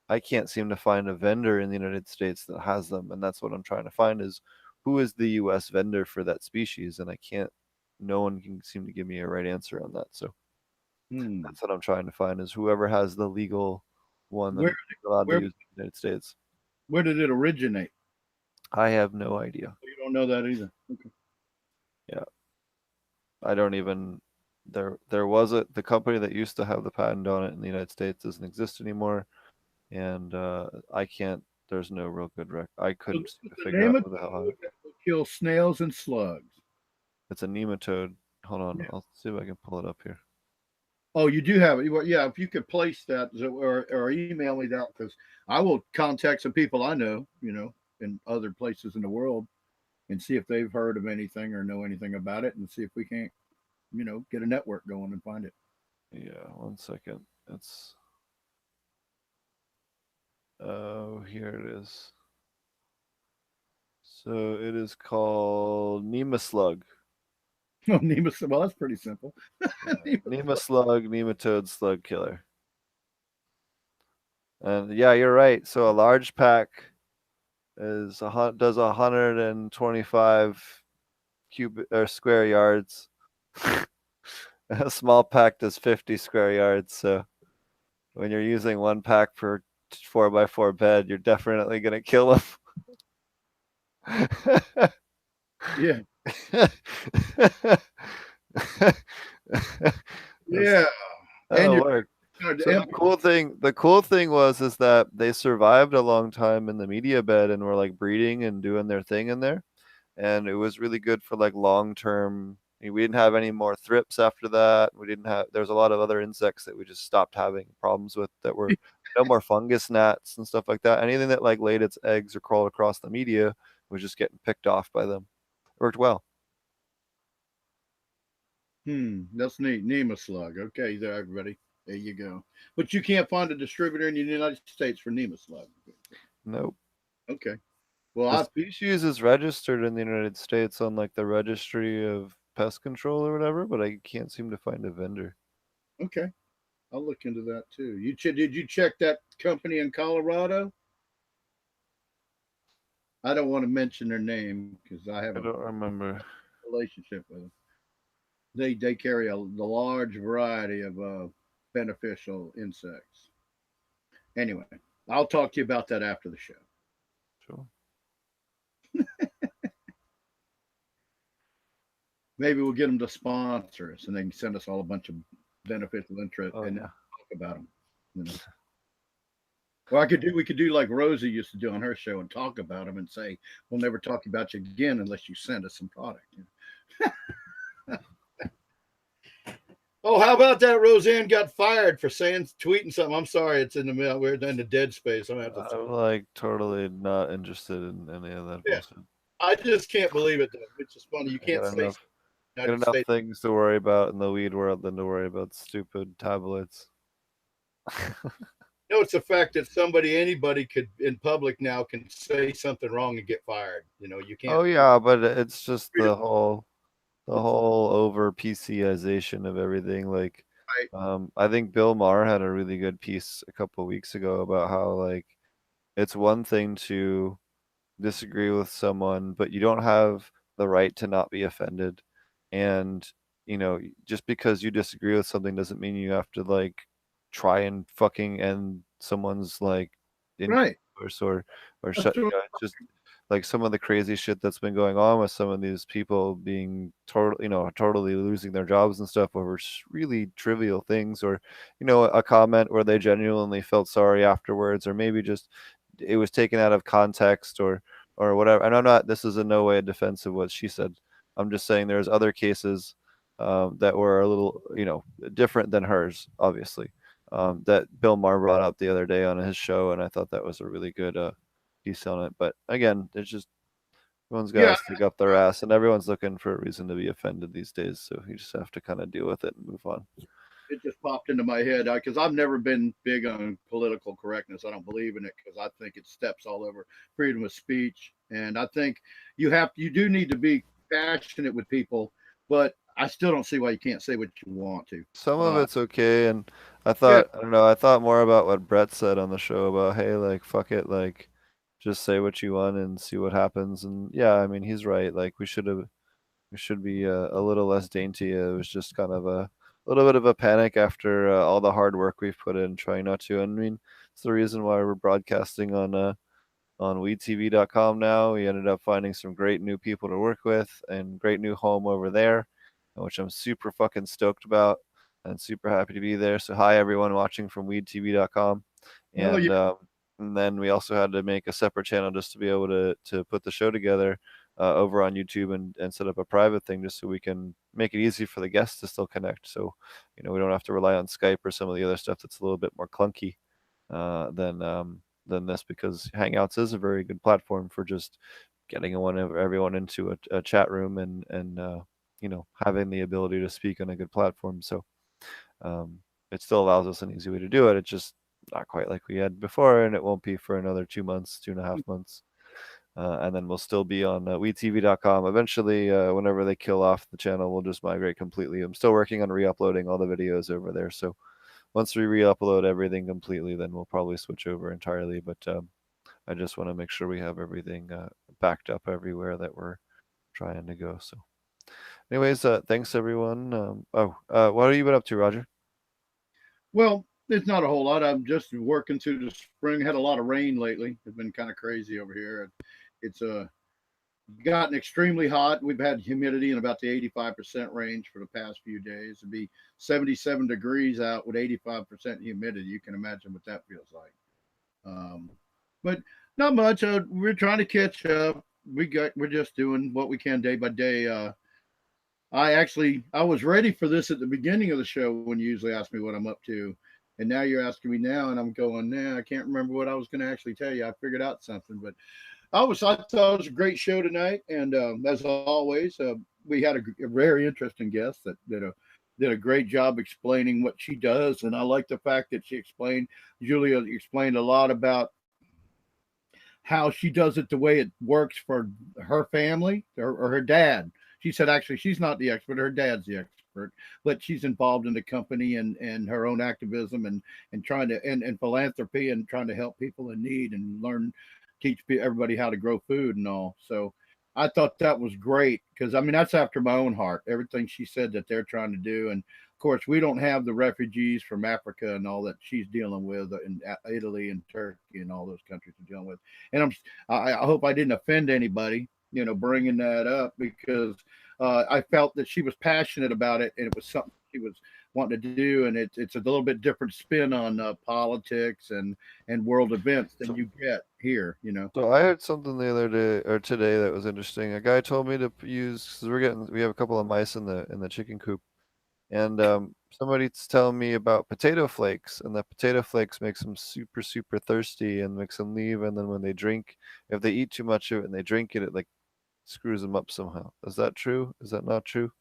I can't seem to find a vendor in the United States that has them, and that's what I'm trying to find is who is the U.S. vendor for that species, and I can't. No one can seem to give me a right answer on that. So Hmm. that's what I'm trying to find is whoever has the legal one that Where is allowed to where use in the United States. where did it originate? I have no idea. You don't know that either. Okay. Yeah, I don't even. There was the company that used to have the patent on it in the United States doesn't exist anymore, and I can't. There's no real good rec. I So couldn't this seem is to the figure name out of who the the hell had food it. that will kill snails and slugs. It's a nematode. Hold on, Yeah. I'll see if I can pull it up here. Oh, you do have it. Well, yeah, if you could place that or email me that, because I will contact some people I know, in other places in the world and see if they've heard of anything or know anything about it and see if we can't, get a network going and find it. Yeah, 1 second. It's oh, here it is. So it is called Nemaslug. Oh, Nemus. Well, that's pretty simple. Nemaslug, nematode slug killer. And yeah, you're right. So a large pack does 125 cubic or square yards. A small pack does 50 square yards, so when you're using one pack per 4x4 bed, you're definitely gonna kill them. Yeah. That's- Yeah. And That'll you're work. gonna So the cool thing was is that they survived a long time in the media bed and were like breeding and doing their thing in there, and it was really good for like long term. We didn't have any more thrips after that. We didn't have. There's a lot of other insects that we just stopped having problems with. That were no more fungus gnats and stuff like that. Anything that like laid its eggs or crawled across the media was just getting picked off by them. It worked well. That's neat. Nema slug. Okay, there, everybody. There you go. But you can't find a distributor in the United States for Nema slug. Nope. Okay. Well, The I species is registered in the United States on like the Registry of Pest Control or whatever, but I can't seem to find a vendor. okay. I'll look into that too. Did you check that company in Colorado? I don't want to mention their name because I have I a don't remember. relationship with them. They carry a large variety of beneficial insects. Anyway, I'll talk to you about that after the show. Sure. Maybe we'll get them to sponsor us, and they can send us all a bunch of beneficial interest Oh and yeah. talk about them. You know. Well, we could do like Rosie used to do on her show and talk about them and say, "We'll never talk about you again unless you send us some product." You know? Oh, how about that? Roseanne got fired for tweeting something. I'm sorry, it's in the mail. We're in the dead space. I'm gonna have to. I'm like totally not interested in any of that Yeah, bullshit. I just can't believe it. Though. It's just funny. You I can't got say enough United States. things to worry about in the weed world than to worry about stupid tablets. No, it's the fact that anybody could in public now can say something wrong and get fired. You know, you can't. Oh yeah, but it's just Freedom, the whole over PCization of everything. Like, right? I think Bill Maher had a really good piece a couple weeks ago about how like it's one thing to disagree with someone, but you don't have the right to not be offended. And, just because you disagree with something doesn't mean you have to like try and fucking end someone's like Right. intercourse or That's shut, what, it's just like some of the crazy shit that's been going on with some of these people being totally losing their jobs and stuff over really trivial things, or a comment where they genuinely felt sorry afterwards, or maybe just it was taken out of context or whatever. And this is in no way a defense of what she said. I'm just saying there's other cases that were a little, different than hers, obviously, that Bill Maher brought up the other day on his show. And I thought that was a really good piece on it. But again, it's just everyone's got yeah, to stick up their ass, and everyone's looking for a reason to be offended these days. So you just have to kind of deal with it and move on. it just popped into my head because I've never been big on political correctness. I don't believe in it because I think it steps all over freedom of speech, and I think you do need to be passionate with people, but I still don't see why you can't say what you want to. Some of Uh, it's okay, and yeah, I don't know, I thought more about what Brett said on the show about, hey, like, fuck it, like, just say what you want and see what happens. And yeah, I mean, he's right. Like, we should be a little less dainty. It was just kind of a little bit of a panic after all the hard work we've put in trying not to. And I mean, it's the reason why we're broadcasting on weedtv.com now. We ended up finding some great new people to work with and great new home over there, which I'm super fucking stoked about and super happy to be there. So hi everyone watching from weedtv.com. no, And and then we also had to make a separate channel just to be able to put the show together over on YouTube and set up a private thing just so we can make it easy for the guests to still connect. So, we don't have to rely on Skype or some of the other stuff that's a little bit more clunky uh, than um, than this, because Hangouts is a very good platform for just getting everyone into a chat room and having the ability to speak on a good platform. So um, it still allows us an easy way to do it. It's just not quite like we had before, and it won't be for another 2 months, 2.5 months. And then we'll still be on WeTV.com. Eventually, whenever they kill off the channel, we'll just migrate completely. I'm still working on re-uploading all the videos over there. So once we re-upload everything completely, then we'll probably switch over entirely. But I just want to make sure we have everything backed up everywhere that we're trying to go. So Anyways, thanks everyone. What have you been up to, Roger? Well, it's not a whole lot. I'm just working through the spring. Had a lot of rain lately. It's been kind of crazy over here. It's gotten extremely hot. We've had humidity in about the 85% range for the past few days. It'd be 77 degrees out with 85% humidity. You can imagine what that feels like. But not much. We're trying to catch up. We're just doing what we can day by day. I was ready for this at the beginning of the show when you usually ask me what I'm up to, and now you're asking me now, and I'm going, nah, I can't remember what I was going to actually tell you. I figured out something, but I thought it was a great show tonight, and as always, we had a very interesting guest that did a great job explaining what she does, and I like the fact that Julia explained a lot about how she does it the way it works for her family or her dad. She said actually she's not the expert, her dad's the expert, but she's involved in the company and her own activism and trying to and philanthropy and trying to help people in need and teach everybody how to grow food and all. So I thought that was great because I mean that's after my own heart. Everything she said that they're trying to do, and of course we don't have the refugees from Africa and all that she's dealing with in Italy and Turkey and all those countries are dealing with. And I hope I didn't offend anybody, bringing that up because I felt that she was passionate about it and it was something she was wanting to do, and it's a little bit different spin on politics and world events than you get here. So I heard something the other day or today that was interesting. A guy told me to use because we have a couple of mice in the chicken coop, and somebody's telling me about potato flakes, and that potato flakes makes them super super thirsty and makes them leave. And then when they drink, if they eat too much of it and they drink it, it like screws them up somehow. Is that true? Is that not true?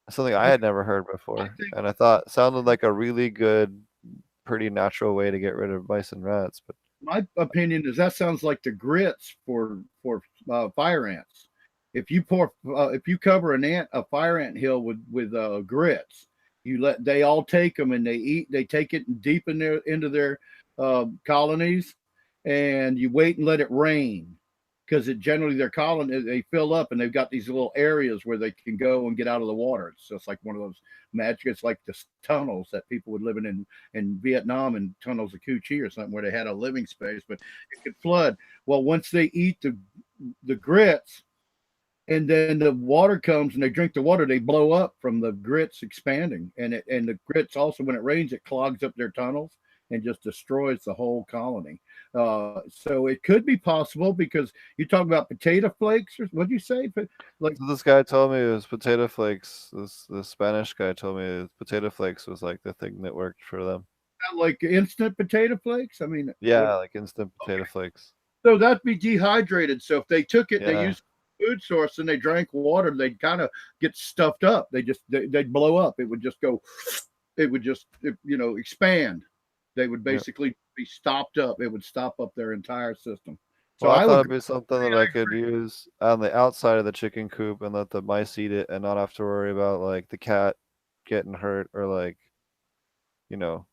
Something I I, had never heard I before, think and I thought sounded like a really good, pretty natural way to get rid of mice and rats. But my opinion is that sounds like the grits for fire ants. If you cover a fire ant hill with grits, they all take them and they take it deep into their colonies, and you wait and let it rain because it generally their colony they fill up and they've got these little areas where they can go and get out of the water. It's just like one of those magic. It's like the tunnels that people would live in Vietnam and tunnels of Cu Chi or something where they had a living space, but it could flood. Well, once they eat the grits and then the water comes and they drink the water, they blow up from the grits expanding, and the grits also when it rains it clogs up their tunnels and just destroys the whole colony. So it could be possible because you talk about potato flakes or what do you say? Like so this guy told me it was potato flakes. This Spanish guy told me potato flakes was like the thing that worked for them. like instant potato flakes. I mean, Yeah, like instant potato flakes. so that'd be dehydrated. So if they took it, they Yeah. used food source and they drank water, they'd kind of get stuffed up. They'd blow up. It would just go. It would just expand. They would Yep. basically be stopped up. It would stop up their entire system. So Well, I I thought would. it'd be something that I could use on the outside of the chicken coop and let the mice eat it and not have to worry about like the cat getting hurt or like, you know,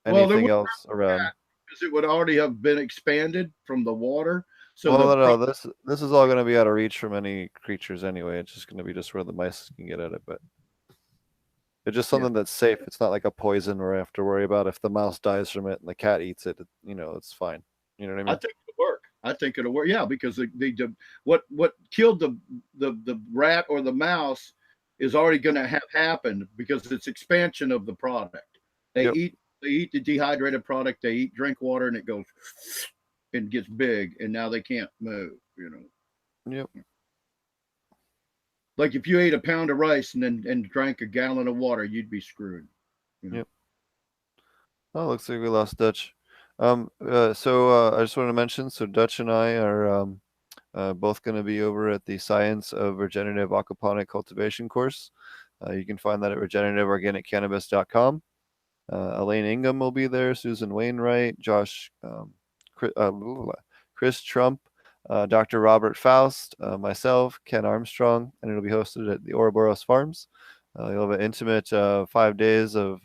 Well, there anything would else around. because it would already have been expanded from the water. So Well, no, this is all going to be out of reach from any creatures anyway. It's just going to be just where the mice can get at it, but it's just Yeah. something that's safe. It's not like a poison where I have to worry about if the mouse dies from it and the cat eats it. It's fine. You know what I I mean? think it'll work. I think it'll work. Yeah, because what killed the rat or the mouse is already going to have happened because it's expansion of the product. They Yep. eat they eat the dehydrated product. They drink water and it goes and gets big, and now they can't move. Yep. Like if you ate a pound of rice and drank a gallon of water, you'd be screwed. Yep. Oh, looks like we lost Dutch. I just wanted to mention, so Dutch and I are both going to be over at the Science of Regenerative Aquaponic Cultivation course. You can find that at regenerativeorganiccannabis.com. Elaine Ingham will be there, Susan Wainwright, Chris Trump, Dr. Robert Faust, myself, Ken Armstrong, and it'll be hosted at the Ouroboros Farms. You'll have an intimate 5 days of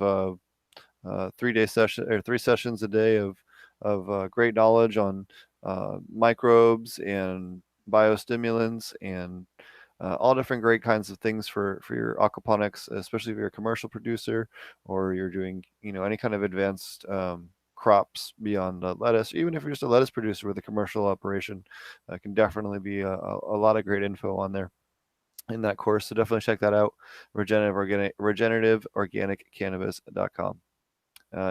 3-day session or 3 sessions a day of great knowledge on microbes and biostimulants and all different great kinds of things for your aquaponics, especially if you're a commercial producer or you're doing any kind of advanced crops beyond lettuce. Even if you're just a lettuce producer with a commercial operation, can definitely be a lot of great info on there in that course. So definitely check that out. Regenerative organic cannabis.com.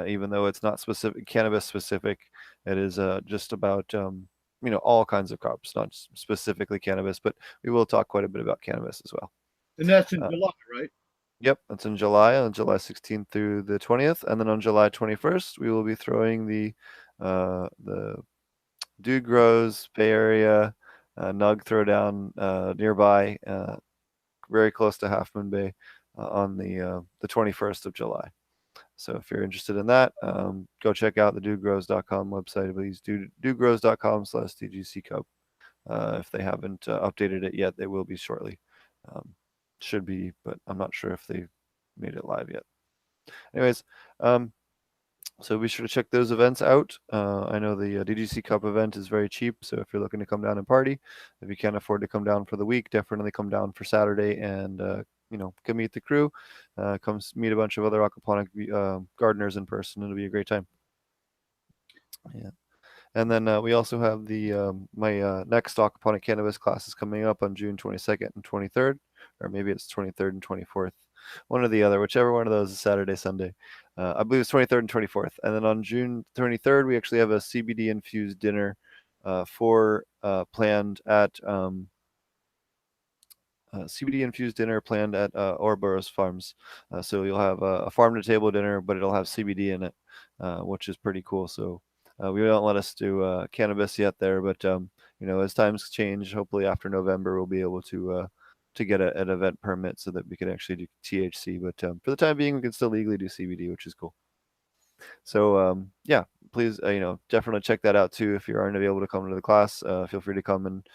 Even though it's not specific cannabis specific, it is just about all kinds of crops, not specifically cannabis, but we will talk quite a bit about cannabis as well. And that's in Uh, July, right? Yep, that's in July, on July 16th through the 20th, and then on July 21st we will be throwing the Dude Grows Bay Area Nug Throwdown nearby, very close to Half Moon Bay, on the 21st of July. So if you're interested in that, go check out the dudegrows.com website. Please dudegrows.com/TGC Cup. If they haven't updated it yet, they will be shortly. Should be, but I'm not sure if they made it live yet. Anyways, so be sure to check those events out. I know the DGC Cup event is very cheap, so if you're looking to come down and party, if you can't afford to come down for the week, definitely come down for Saturday and come meet the crew. Come meet a bunch of other aquaponic gardeners in person. It'll be a great time. Yeah. And then we also have my next aquaponic cannabis class is coming up on June 22nd and 23rd, or maybe it's 23rd and 24th, one or the other, whichever one of those is Saturday, Sunday. I believe it's 23rd and 24th. And then on June 23rd, we actually have a CBD infused dinner planned at CBD infused dinner planned at Ouroboros Farms. So you'll have a farm to table dinner, but it'll have CBD in it, which is pretty cool. So we don't let us do cannabis yet there, but as times change, hopefully after November we'll be able to get an event permit so that we can actually do THC. But for the time being, we can still legally do CBD, which is cool. So yeah, please definitely check that out too. If you aren't able to come to the class, feel free to come and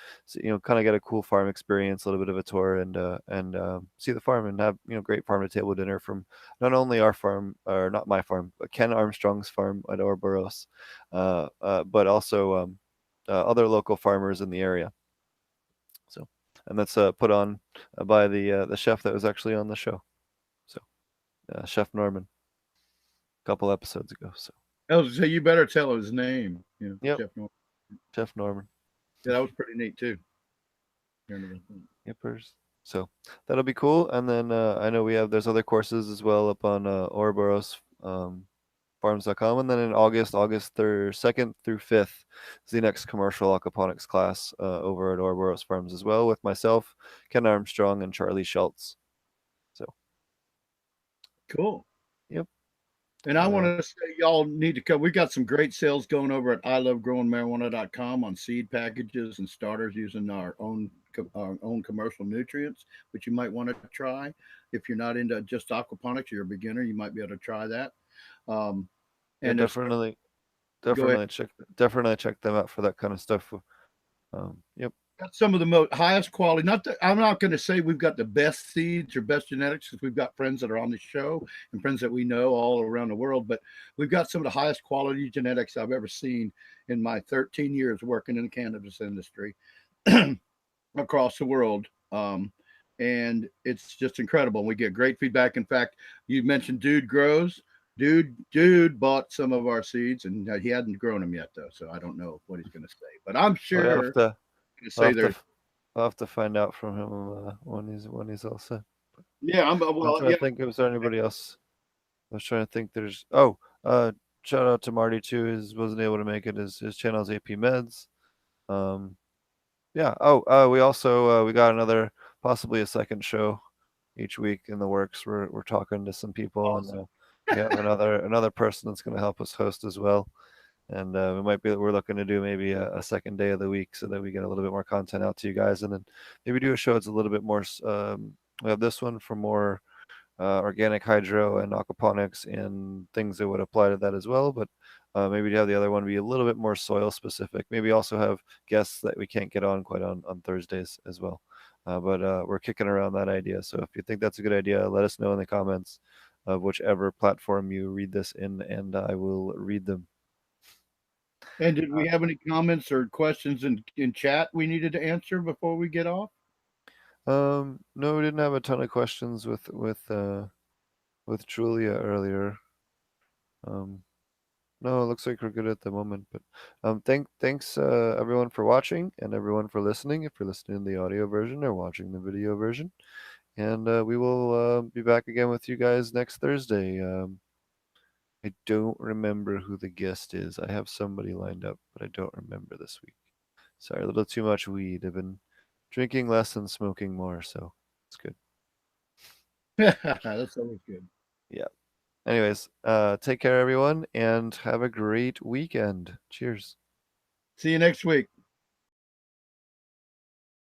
kind of get a cool farm experience, a little bit of a tour, and see the farm and have great farm to table dinner from not only our farm, or not my farm, but Ken Armstrong's farm at Ouroboros, but also other local farmers in the area. So, and that's put on by the chef that was actually on the show. So Chef Norman, a couple episodes ago. So. So you better tell his name. Yep. Chef Norman. Chef Norman. Yeah, that was pretty neat too. Yippers. So that'll be cool. And then I know there's other courses as well up on Ouroboros farms.com. And then in August 2nd through 5th is the next commercial aquaponics class over at Ouroboros Farms as well, with myself, Ken Armstrong, and Charlie Schultz. So cool. Yep. And I want to say y'all need to come. We've got some great sales going over at ilovegrowingmarijuana.com on seed packages and starters using our own commercial nutrients, which you might want to try. If you're not into just aquaponics, you're a beginner, you might be able to try that. And definitely check them out for that kind of stuff. Yep. Got some of the highest quality. I'm not going to say we've got the best seeds or best genetics, because we've got friends that are on the show and friends that we know all around the world. But we've got some of the highest quality genetics I've ever seen in my 13 years working in the cannabis industry across the world. And it's just incredible. We get great feedback. In fact, you mentioned Dude Grows. Dude bought some of our seeds, and he hadn't grown them yet, though. So I don't know what he's going to say, but I'm sure. I'll have to find out from him when he's all set. Yeah, I'm trying to think if there's anybody else. I was trying to think. There's shout out to Marty too. Wasn't able to make it. His channel's AP Meds. Yeah. We also we got possibly a second show each week in the works. We're talking to some people, awesome. And we have another person that's going to help us host as well. And we're looking to do maybe a second day of the week so that we get a little bit more content out to you guys, and then maybe do a show that's a little bit more. We have this one for more organic hydro and aquaponics and things that would apply to that as well. But maybe have the other one be a little bit more soil specific. Maybe also have guests that we can't get on quite on Thursdays as well. But we're kicking around that idea. So if you think that's a good idea, let us know in the comments of whichever platform you read this in, and I will read them. And did we have any comments or questions in chat we needed to answer before we get off? No, we didn't have a ton of questions with Julia earlier. No, it looks like we're good at the moment. But thanks everyone for watching and everyone for listening. If you're listening to the audio version or watching the video version, and we will be back again with you guys next Thursday. I don't remember who the guest is. I have somebody lined up, but I don't remember this week. Sorry, a little too much weed. I've been drinking less and smoking more, so it's good. That's always good. Yeah. Anyways, take care, everyone, and have a great weekend. Cheers. See you next week.